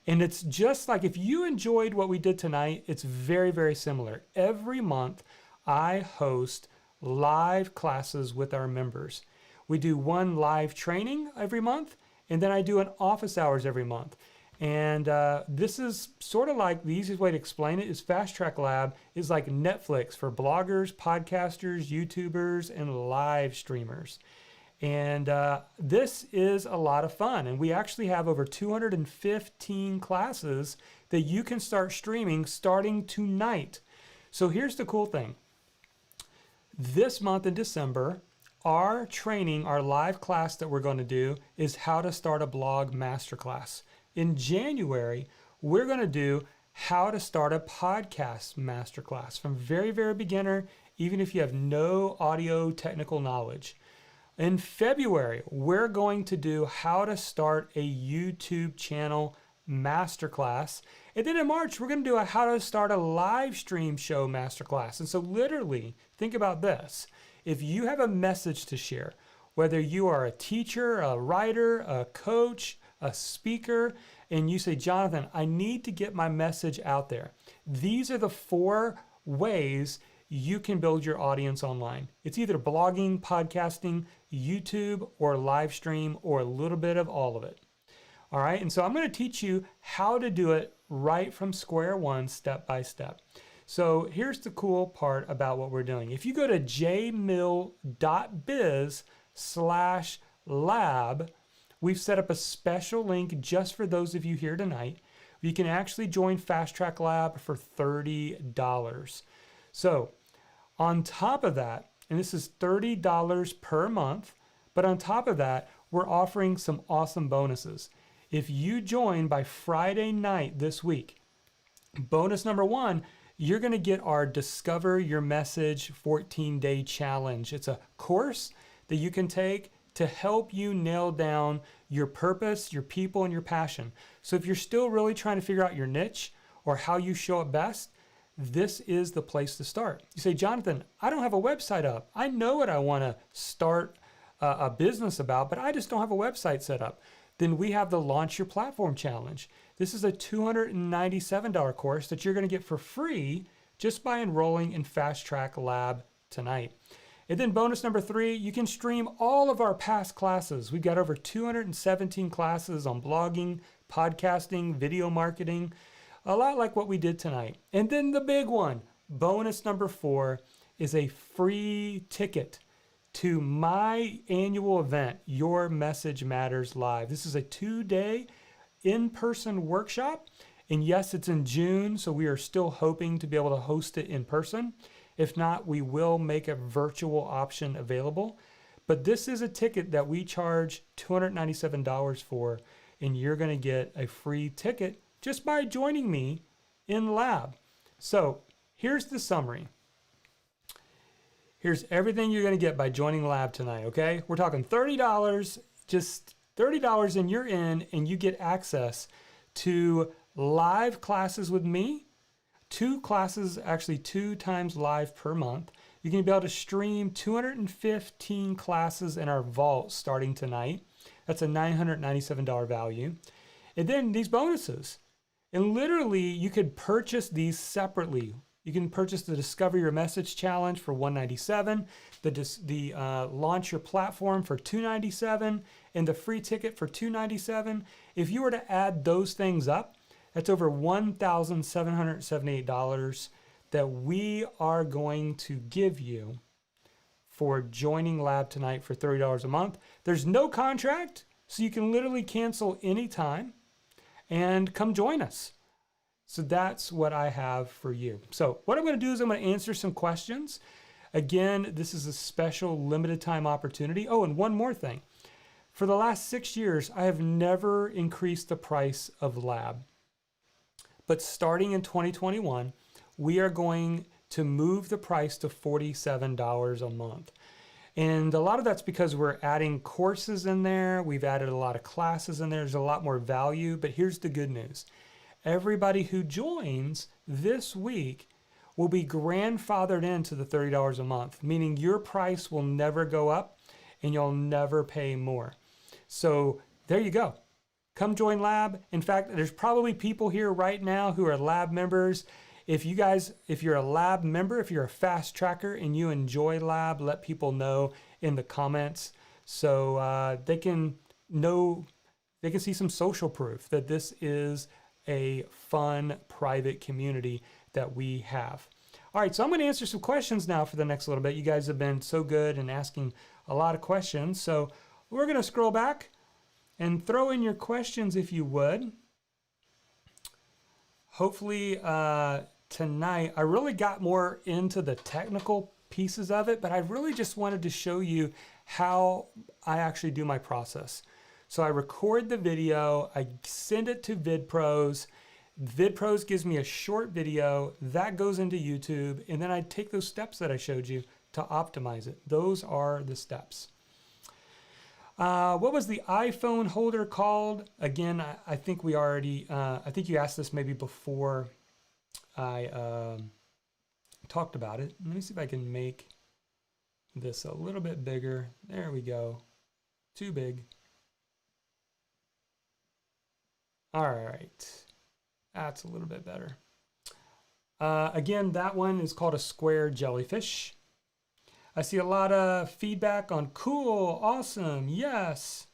And it's just like, if you enjoyed what we did tonight, it's very, very similar. Every month, I host live classes with our members. We do one live training every month, and then I do an office hours every month. And this is sort of like, the easiest way to explain it is Fast Track Lab is like Netflix for bloggers, podcasters, YouTubers, and live streamers. And this is a lot of fun. And we actually have over 215 classes that you can start streaming starting tonight. So here's the cool thing. This month in December, our training, our live class that we're going to do is how to start a blog masterclass. In January, we're going to do how to start a podcast masterclass from very, very beginner, even if you have no audio technical knowledge. In February, we're going to do how to start a YouTube channel masterclass. And then in March, we're going to do a how to start a live stream show masterclass. And so literally, think about this. If you have a message to share, whether you are a teacher, a writer, a coach, a speaker, and you say, Jonathan, I need to get my message out there. These are the 4 ways you can build your audience online. It's either blogging, podcasting, YouTube, or live stream, or a little bit of all of it. All right, and so I'm going to teach you how to do it right from square one, step by step. So here's the cool part about what we're doing. If you go to jmill.biz/lab, we've set up a special link just for those of you here tonight. You can actually join Fast Track Lab for $30. So on top of that, and this is $30 per month, but on top of that, we're offering some awesome bonuses. If you join by Friday night this week, bonus number 1, you're going to get our Discover Your Message 14-day challenge. It's a course that you can take to help you nail down your purpose, your people, and your passion. So if you're still really trying to figure out your niche or how you show up best, this is the place to start. You say, Jonathan, I don't have a website up. I know what I want to start a business about, but I just don't have a website set up. Then we have the Launch Your Platform Challenge. This is a $297 course that you're going to get for free just by enrolling in Fast Track Lab tonight. And then bonus number 3, you can stream all of our past classes. We've got over 217 classes on blogging, podcasting, video marketing, a lot like what we did tonight. And then the big one, bonus number 4, is a free ticket to my annual event, Your Message Matters Live. This is a 2-day in-person workshop. And yes, it's in June, so we are still hoping to be able to host it in person. If not, we will make a virtual option available. But this is a ticket that we charge $297 for, and you're going to get a free ticket just by joining me in Lab. So here's the summary. Here's everything you're going to get by joining Lab tonight, okay? We're talking $30, just $30, and you're in, and you get access to live classes with me, 2 classes, actually 2 times live per month. You're going to be able to stream 215 classes in our vault starting tonight. That's a $997 value. And then these bonuses. And literally, you could purchase these separately. You can purchase the Discover Your Message Challenge for $197, the Launch Your Platform for $297, and the free ticket for $297. If you were to add those things up, that's over $1,778 that we are going to give you for joining Lab tonight for $30 a month. There's no contract, so you can literally cancel anytime and come join us. So that's what I have for you. So what I'm going to do is I'm going to answer some questions. Again, this is a special limited time opportunity. Oh, and one more thing. For the last 6 years, I have never increased the price of Lab. But starting in 2021, we are going to move the price to $47 a month. And a lot of that's because we're adding courses in there. We've added a lot of classes in there. There's a lot more value. But here's the good news. Everybody who joins this week will be grandfathered into the $30 a month, meaning your price will never go up and you'll never pay more. So there you go. Come join Lab. In fact, there's probably people here right now who are Lab members. If you're a Lab member, if you're a fast tracker and you enjoy Lab, let people know in the comments so they can see some social proof that this is a fun private community that we have. All right, so I'm going to answer some questions now for the next little bit. You guys have been so good and asking a lot of questions. So we're going to scroll back and throw in your questions if you would. Hopefully tonight, I really got more into the technical pieces of it, but I really just wanted to show you how I actually do my process. So I record the video, I send it to Vidpros. Vidpros gives me a short video that goes into YouTube, and then I take those steps that I showed you to optimize it. Those are the steps. What was the iPhone holder called? Again, I think we already, I think you asked this maybe before I talked about it. Let me see if I can make this a little bit bigger. There we go. Too big. All right, that's a little bit better. Again, that one is called a square jellyfish. I see a lot of feedback on cool, awesome, yes.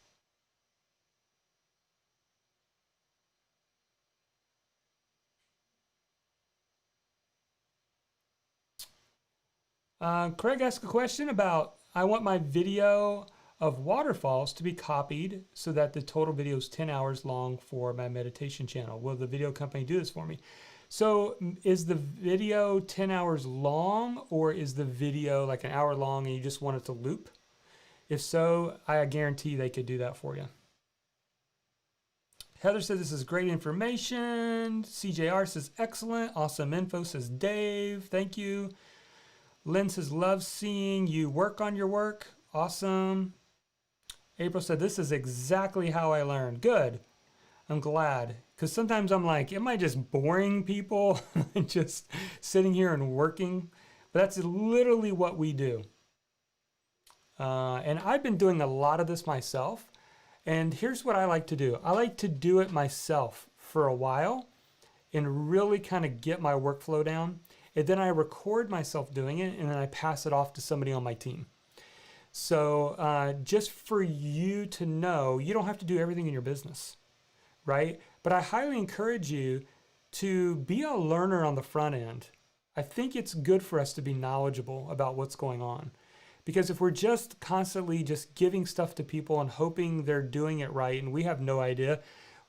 Craig asked a question about, I want my video of waterfalls to be copied so that the total video is 10 hours long for my meditation channel. Will the video company do this for me? So is the video 10 hours long, or is the video like an hour long and you just want it to loop? If so, I guarantee they could do that for you. Heather said this is great information. CJR says excellent. Awesome info, says Dave. Thank you. Lynn says love seeing you work on your work. Awesome. April said, this is exactly how I learned. Good. I'm glad. Because sometimes I'm like, am I just boring people? Just sitting here and working? But that's literally what we do. And I've been doing a lot of this myself. And here's what I like to do. I like to do it myself for a while and really kind of get my workflow down. And then I record myself doing it, and then I pass it off to somebody on my team. So just for you to know, you don't have to do everything in your business, right? But I highly encourage you to be a learner on the front end. I think it's good for us to be knowledgeable about what's going on. Because if we're just constantly just giving stuff to people and hoping they're doing it right, and we have no idea,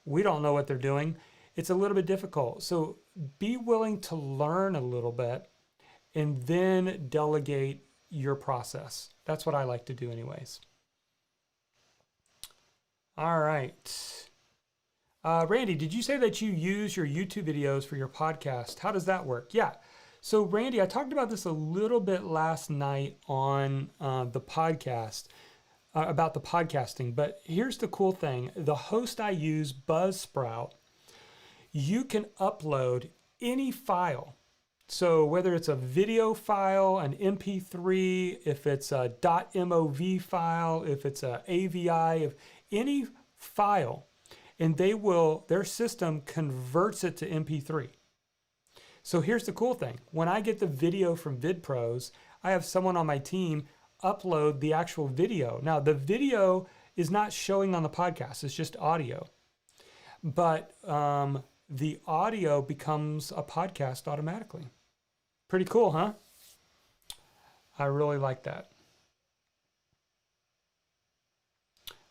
we don't know what they're doing, it's a little bit difficult. So be willing to learn a little bit and then delegate your process. That's what I like to do anyways. All right. Randy, did you say that you use your YouTube videos for your podcast? How does that work? Yeah. So Randy, I talked about this a little bit last night on the podcast about the podcasting, but here's the cool thing. The host I use, Buzzsprout, you can upload any file. So whether it's a video file, an MP3, if it's a .mov file, if it's a AVI, if any file, and their system converts it to MP3. So here's the cool thing. When I get the video from Vidpros, I have someone on my team upload the actual video. Now, the video is not showing on the podcast. It's just audio. But the audio becomes a podcast automatically. Pretty cool, huh? I really like that.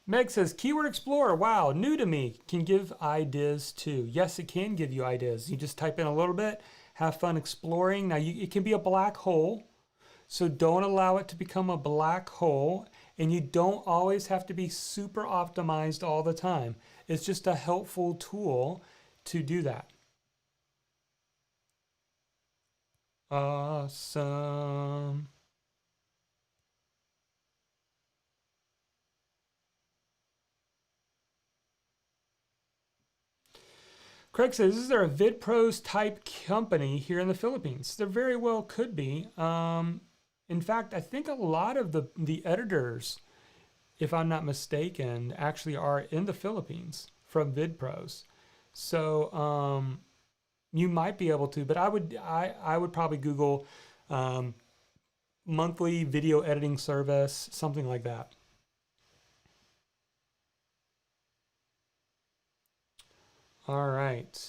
Meg says, Keyword Explorer, wow, new to me. Can give ideas too. Yes, it can give you ideas. You just type in a little bit, have fun exploring. Now, it can be a black hole, so don't allow it to become a black hole, and you don't always have to be super optimized all the time. It's just a helpful tool to do that. Awesome. Craig says, is there a Vidpros type company here in the Philippines? There very well could be. In fact, I think a lot of the editors, if I'm not mistaken, actually are in the Philippines from Vidpros. So you might be able to, but I would probably Google monthly video editing service, something like that. All right.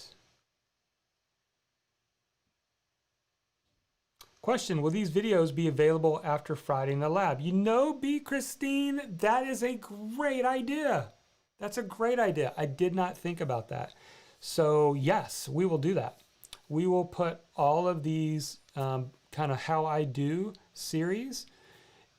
Question, will these videos be available after Friday in the lab? You know, B. Christine, that is a great idea. That's a great idea. I did not think about that. So yes, we will do that. We will put all of these kind of how I do series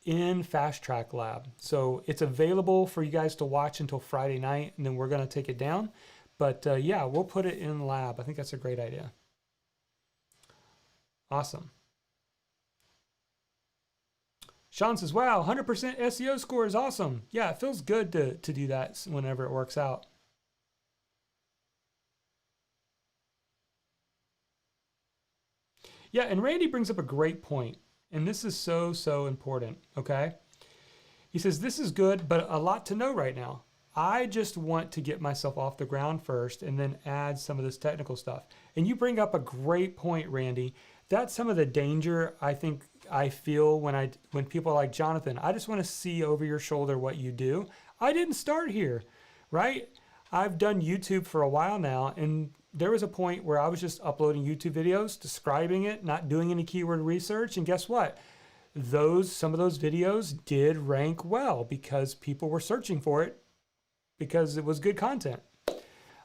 in Fast Track Lab. So it's available for you guys to watch until Friday night, and then we're going to take it down. But yeah, we'll put it in lab. I think that's a great idea. Awesome. Sean says, wow, 100% SEO score is awesome. Yeah, it feels good to do that whenever it works out. Yeah, and Randy brings up a great point, and this is so important, okay? He says, this is good, but a lot to know right now. I just want to get myself off the ground first and then add some of this technical stuff. And you bring up a great point, Randy. That's some of the danger I think I feel when people are like, Jonathan, I just want to see over your shoulder what you do. I didn't start here, right? I've done YouTube for a while now, and there was a point where I was just uploading YouTube videos, describing it, not doing any keyword research, and guess what? Some of those videos did rank well because people were searching for it because it was good content.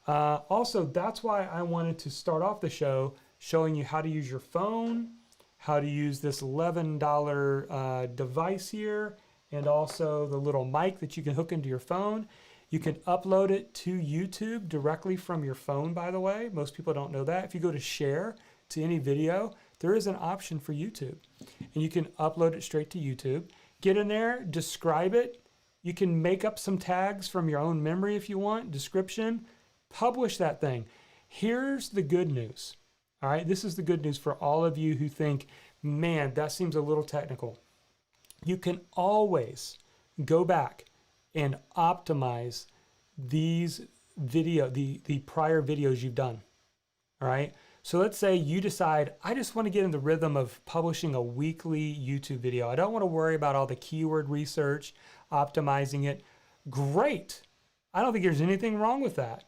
Also, that's why I wanted to start off the show showing you how to use your phone, how to use this $11 device here, and also the little mic that you can hook into your phone. You can upload it to YouTube directly from your phone, by the way. Most people don't know that. If you go to share to any video, there is an option for YouTube. And you can upload it straight to YouTube. Get in there, describe it. You can make up some tags from your own memory if you want, description, publish that thing. Here's the good news. All right, this is the good news for all of you who think, man, that seems a little technical. You can always go back and optimize these the prior videos you've done. All right. So let's say you decide, I just want to get in the rhythm of publishing a weekly YouTube video. I don't want to worry about all the keyword research, optimizing it. Great. I don't think there's anything wrong with that.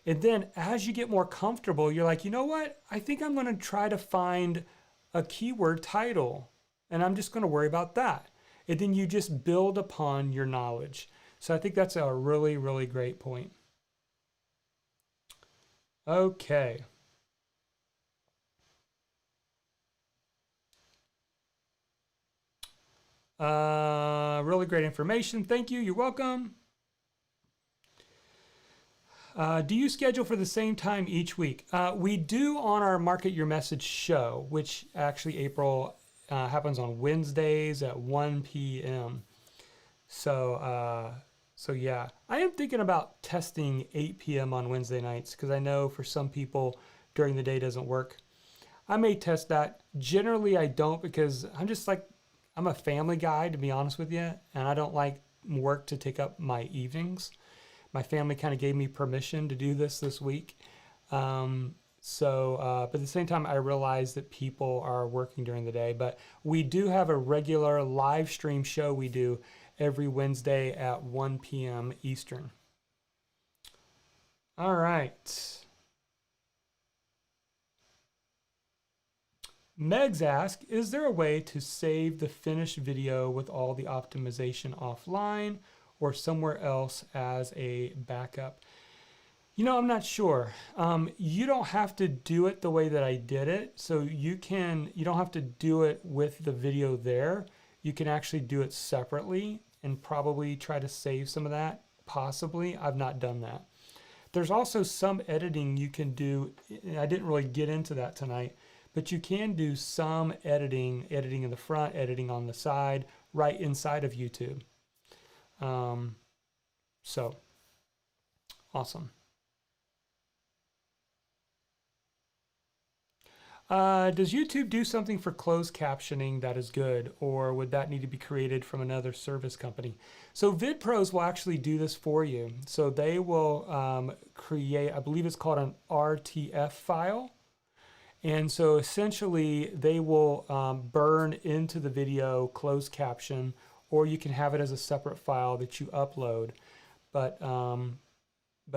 And then as you get more comfortable, you're like, you know what? I think I'm going to try to find a keyword title, and I'm just going to worry about that. And then you just build upon your knowledge. So I think that's a really, really great point. Okay. Really great information. Thank you. You're welcome. Do you schedule for the same time each week? We do on our Market Your Message show, which actually April happens on Wednesdays at 1 p.m. So yeah, I am thinking about testing 8 p.m. on Wednesday nights because I know for some people during the day doesn't work. I may test that. Generally, I don't because I'm a family guy, to be honest with you, and I don't like work to take up my evenings. My family kind of gave me permission to do this week. So, but at the same time, I realize that people are working during the day. But we do have a regular live stream show we do every Wednesday at 1 p.m. Eastern. All right. Megs asks, is there a way to save the finished video with all the optimization offline or somewhere else as a backup? You know, I'm not sure. You don't have to do it the way that I did it. So you don't have to do it with the video there. You can actually do it separately and probably try to save some of that. Possibly. I've not done that. There's also some editing you can do. I didn't really get into that tonight, but you can do some editing in the front, editing on the side, right inside of YouTube. So, awesome. Does YouTube do something for closed captioning that is good, or would that need to be created from another service company? So Vidpros will actually do this for you. So they will create, I believe it's called an RTF file. And so essentially they will burn into the video closed caption, or you can have it as a separate file that you upload. But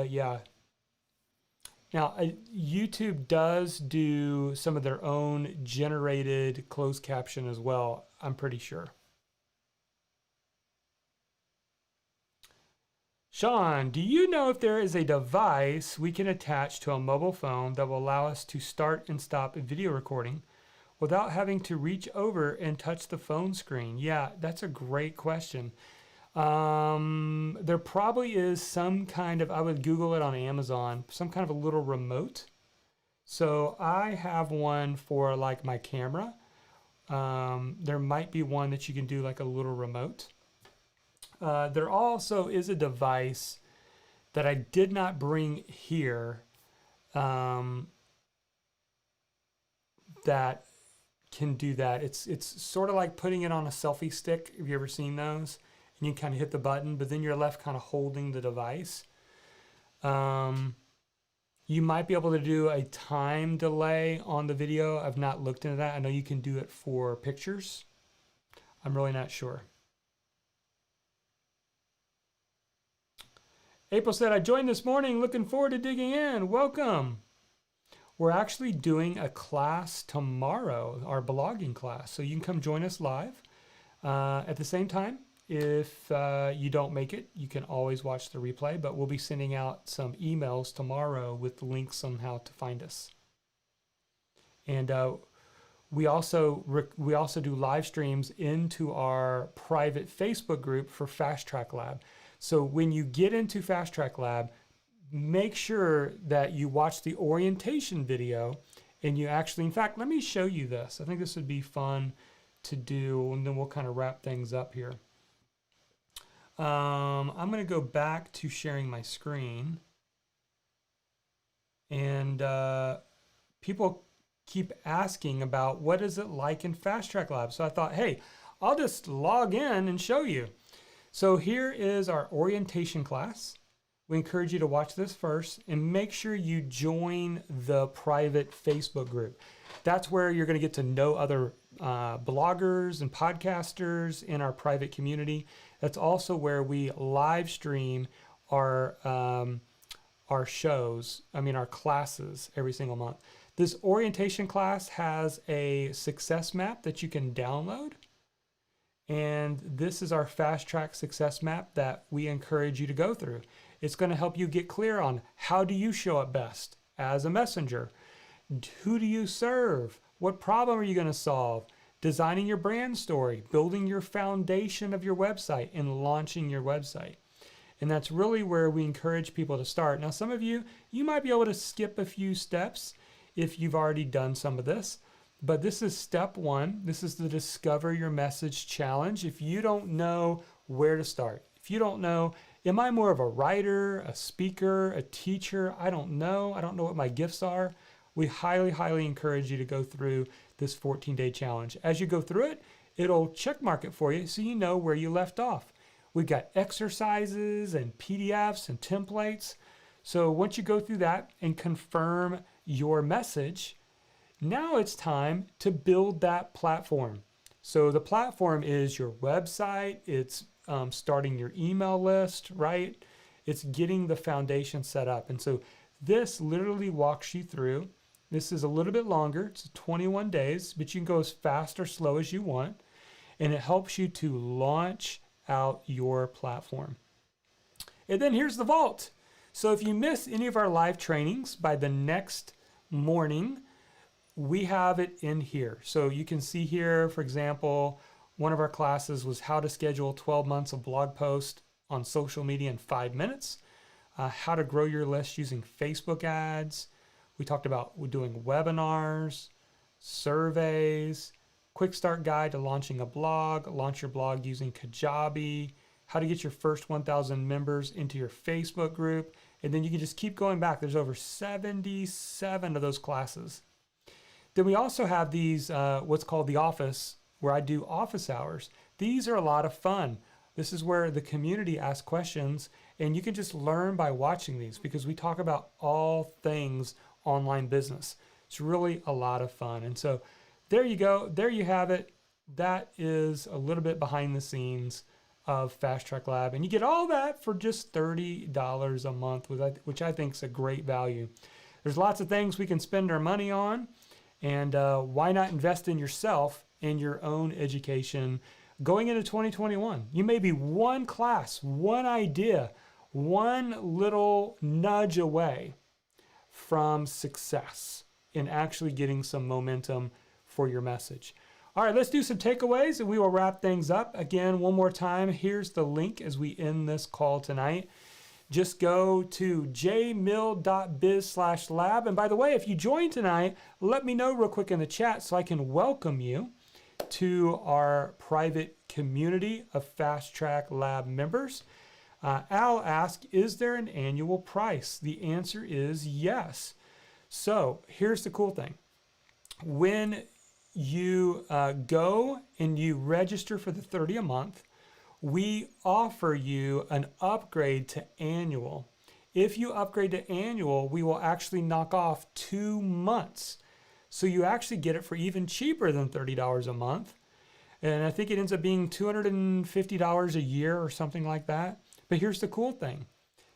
yeah. Now, YouTube does do some of their own generated closed caption as well, I'm pretty sure. Sean, do you know if there is a device we can attach to a mobile phone that will allow us to start and stop video recording without having to reach over and touch the phone screen? Yeah, that's a great question. There probably is some kind of, I would Google it on Amazon, some kind of a little remote. So I have one for like my camera. There might be one that you can do like a little remote. There also is a device that I did not bring here that can do that. It's sort of like putting it on a selfie stick. Have you ever seen those? And you kind of hit the button, but then you're left kind of holding the device. You might be able to do a time delay on the video. I've not looked into that. I know you can do it for pictures. I'm really not sure. April said, I joined this morning. Looking forward to digging in. Welcome. We're actually doing a class tomorrow, our blogging class. So you can come join us live at the same time. If you don't make it, you can always watch the replay, but we'll be sending out some emails tomorrow with links on how to find us. And we also do live streams into our private Facebook group for Fast Track Lab. So when you get into Fast Track Lab, make sure that you watch the orientation video and you actually, in fact, let me show you this. I think this would be fun to do, and then we'll kind of wrap things up here. I'm going to go back to sharing my screen, and people keep asking about what is it like in Fast Track Lab. So I thought, hey, I'll just log in and show you. So here is our orientation class. We encourage you to watch this first and make sure you join the private Facebook group. That's where you're going to get to know other bloggers and podcasters in our private community. That's also where we live stream our shows, our classes every single month. This orientation class has a success map that you can download. And this is our fast track success map that we encourage you to go through. It's going to help you get clear on how do you show up best as a messenger? Who do you serve? What problem are you going to solve? Designing your brand story, building your foundation of your website, and launching your website. And that's really where we encourage people to start. Now, some of you might be able to skip a few steps if you've already done some of this. But this is step one. This is the Discover Your Message Challenge. If you don't know where to start, if you don't know, am I more of a writer, a speaker, a teacher? I don't know. I don't know what my gifts are. We highly, highly encourage you to go through this 14-day challenge. As you go through it, it'll check mark it for you so you know where you left off. We've got exercises and PDFs and templates. So once you go through that and confirm your message, now it's time to build that platform. So the platform is your website, it's starting your email list, right? It's getting the foundation set up. And so this literally walks you through. This is a little bit longer, it's 21 days, but you can go as fast or slow as you want. And it helps you to launch out your platform. And then here's the vault. So if you miss any of our live trainings, by the next morning, we have it in here. So you can see here, for example, one of our classes was how to schedule 12 months of blog posts on social media in 5 minutes, how to grow your list using Facebook ads. We talked about doing webinars, surveys, quick start guide to launching a blog, launch your blog using Kajabi, how to get your first 1,000 members into your Facebook group. And then you can just keep going back. There's over 77 of those classes. Then we also have these, what's called the office, where I do office hours. These are a lot of fun. This is where the community asks questions, and you can just learn by watching these because we talk about all things online business. It's really a lot of fun. And so there you go. There you have it. That is a little bit behind the scenes of Fast Track Lab. And you get all that for just $30 a month, which I think is a great value. There's lots of things we can spend our money on. And why not invest in yourself and your own education going into 2021? You may be one class, one idea, one little nudge away from success in actually getting some momentum for your message. All right, let's do some takeaways and we will wrap things up. Again, one more time, here's the link as we end this call tonight. Just go to jmill.biz/lab. And by the way, if you joined tonight, let me know real quick in the chat so I can welcome you to our private community of Fast Track Lab members. Al asked, is there an annual price? The answer is yes. So here's the cool thing. When you go and you register for the 30 a month, we offer you an upgrade to annual. If you upgrade to annual, we will actually knock off 2 months. So you actually get it for even cheaper than $30 a month. And I think it ends up being $250 a year or something like that. But here's the cool thing.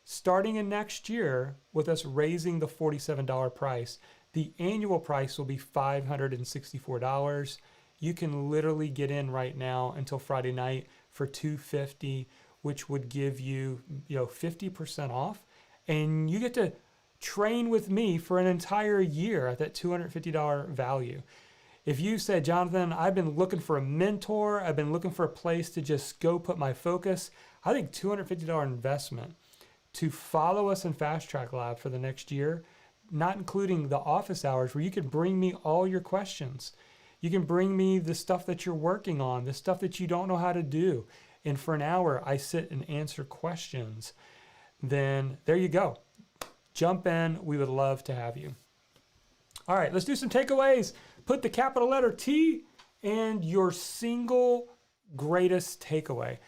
Starting in next year, with us raising the $47 price, the annual price will be $564. You can literally get in right now until Friday night for $250, which would give you, 50% off. And you get to train with me for an entire year at that $250 value. If you said, Jonathan, I've been looking for a mentor, I've been looking for a place to just go put my focus, I think $250 investment to follow us in Fast Track Lab for the next year, not including the office hours where you can bring me all your questions. You can bring me the stuff that you're working on, the stuff that you don't know how to do. And for an hour, I sit and answer questions. Then there you go. Jump in. We would love to have you. All right, let's do some takeaways. Put the capital letter T and your single greatest takeaway.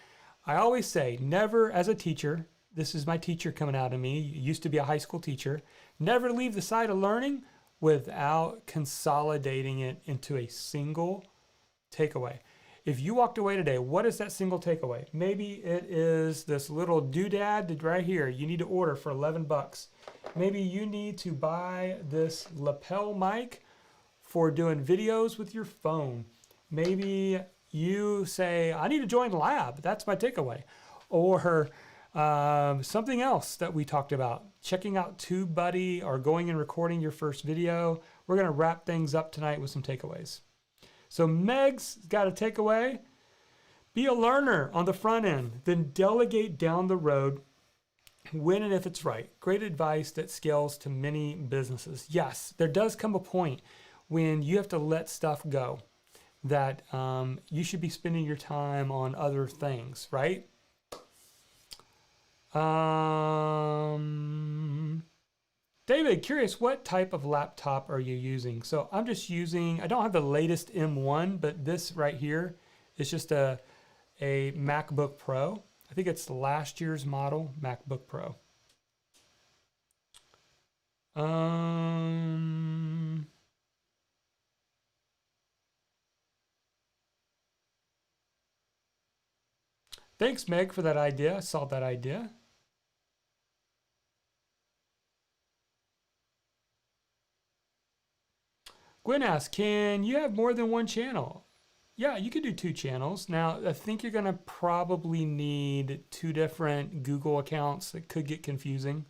I always say, never as a teacher, this is my teacher coming out of me, used to be a high school teacher, never leave the side of learning without consolidating it into a single takeaway. If you walked away today, what is that single takeaway? Maybe it is this little doodad right here. You need to order for 11 bucks. Maybe you need to buy this lapel mic for doing videos with your phone. Maybe you say, I need to join Lab. That's my takeaway. Or something else that we talked about, checking out TubeBuddy or going and recording your first video. We're going to wrap things up tonight with some takeaways. So Meg's got a takeaway. Be a learner on the front end, then delegate down the road when and if it's right. Great advice that scales to many businesses. Yes, there does come a point when you have to let stuff go, that you should be spending your time on other things, right? David, curious, what type of laptop are you using? So I'm just using, I don't have the latest M1, but this right here is just a MacBook Pro. I think it's last year's model, MacBook Pro. Thanks, Meg, for that idea. I saw that idea. Gwen asks, can you have more than one channel? Yeah, you could do 2 channels. Now, I think you're going to probably need 2 different Google accounts. It could get confusing.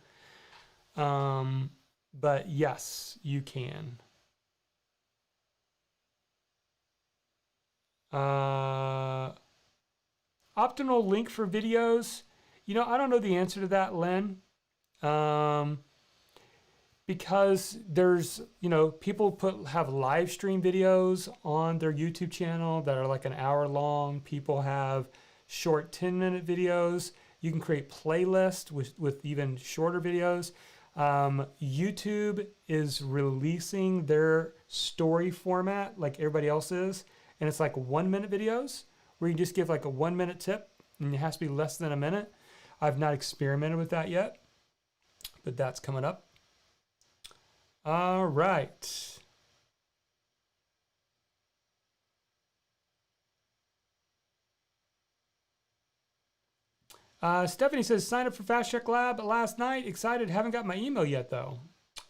But yes, you can. Optimal link for videos. You know, I don't know the answer to that, Len. Because there's, you know, people have live stream videos on their YouTube channel that are like an hour long. People have short 10-minute videos. You can create playlists with even shorter videos. YouTube is releasing their story format like everybody else is, and it's like 1-minute videos where you just give like a 1-minute tip, and it has to be less than a minute. I've not experimented with that yet, but that's coming up. All right. Stephanie says, sign up for Fast Track Lab last night. Excited. Haven't got my email yet, though.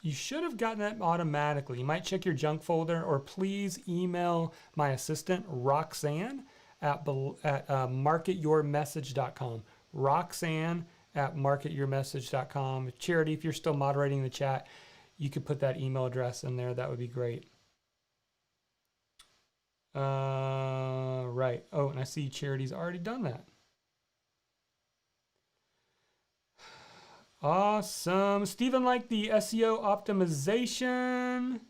You should have gotten that automatically. You might check your junk folder, or please email my assistant, Roxanne, at marketyourmessage.com. Roxanne at marketyourmessage.com. Charity, if you're still moderating the chat, you could put that email address in there. That would be great. Right. Oh, and I see Charity's already done that. Awesome. Stephen liked the SEO optimization.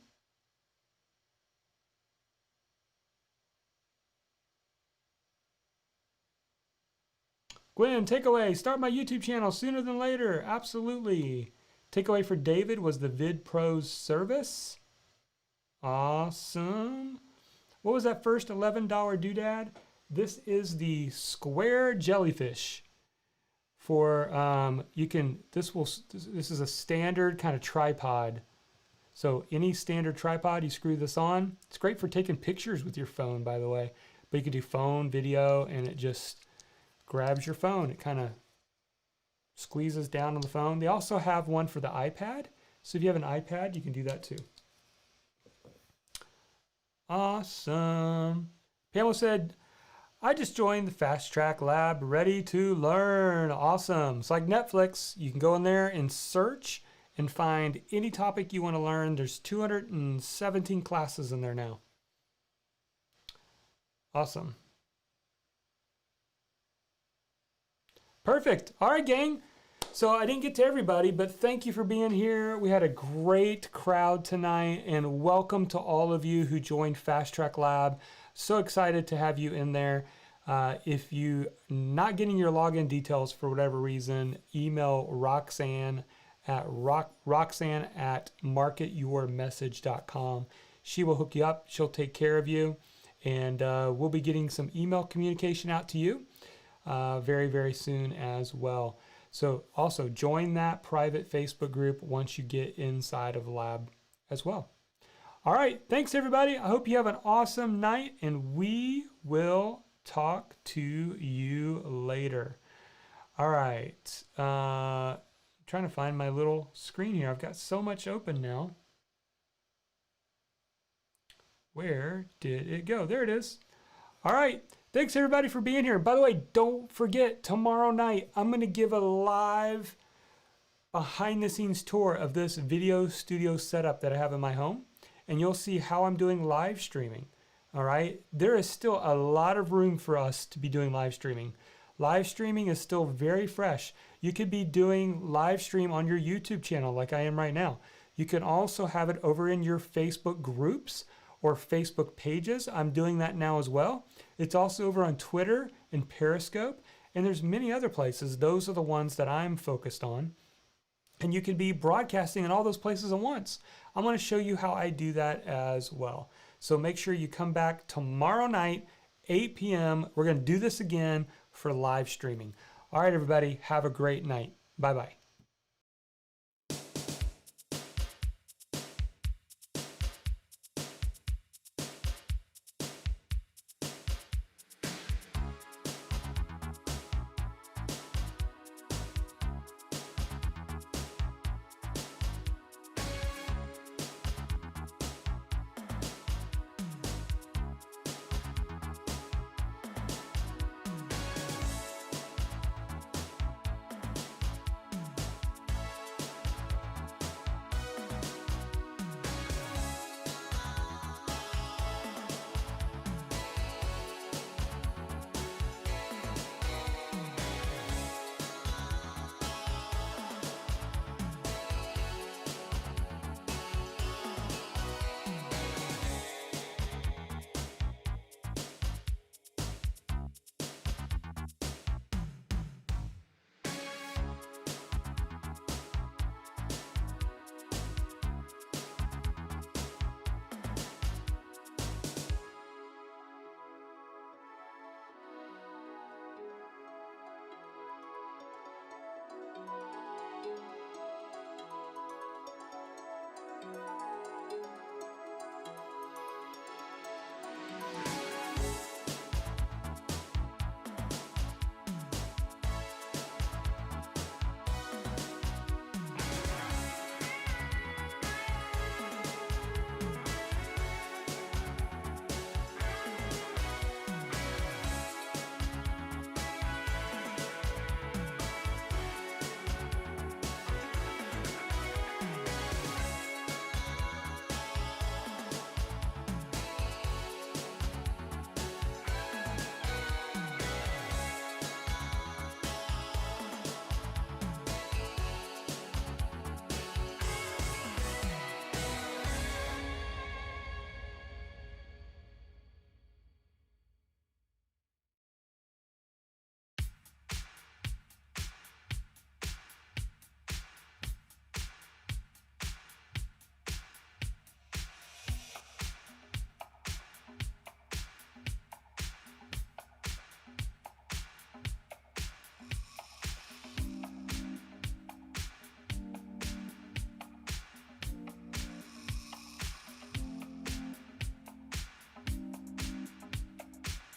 Gwen, takeaway. Start my YouTube channel sooner than later. Absolutely. Takeaway for David was the Vidpros service. Awesome. What was that first $11 doodad? This is the square jellyfish. For this is a standard kind of tripod. So any standard tripod, you screw this on. It's great for taking pictures with your phone, by the way. But you can do phone, video, and it just grabs your phone. It kind of squeezes down on the phone. They also have one for the iPad. So if you have an iPad, you can do that too. Awesome. Pamela said, I just joined the Fast Track Lab, ready to learn. Awesome. It's like Netflix. You can go in there and search and find any topic you want to learn. There's 217 classes in there now. Awesome. Perfect. All right, gang. So I didn't get to everybody, but thank you for being here. We had a great crowd tonight, and welcome to all of you who joined Fast Track Lab. So excited to have you in there. If you not getting your login details for whatever reason, email Roxanne at marketyourmessage.com. She will hook you up. She'll take care of you, and we'll be getting some email communication out to you very, very soon as well. So also join that private Facebook group once you get inside of the lab as well. All right. Thanks, everybody. I hope you have an awesome night, and we will talk to you later. All right. Trying to find my little screen here. I've got so much open now. Where did it go? There it is. All right. Thanks, everybody, for being here. By the way, don't forget, tomorrow night, I'm going to give a live behind-the-scenes tour of this video studio setup that I have in my home, and you'll see how I'm doing live streaming. All right? There is still a lot of room for us to be doing live streaming. Live streaming is still very fresh. You could be doing live stream on your YouTube channel like I am right now. You can also have it over in your Facebook groups or Facebook pages. I'm doing that now as well. It's also over on Twitter and Periscope, and there's many other places. Those are the ones that I'm focused on. And you can be broadcasting in all those places at once. I'm going to show you how I do that as well. So make sure you come back tomorrow night, 8 p.m. We're going to do this again for live streaming. All right, everybody, have a great night. Bye-bye.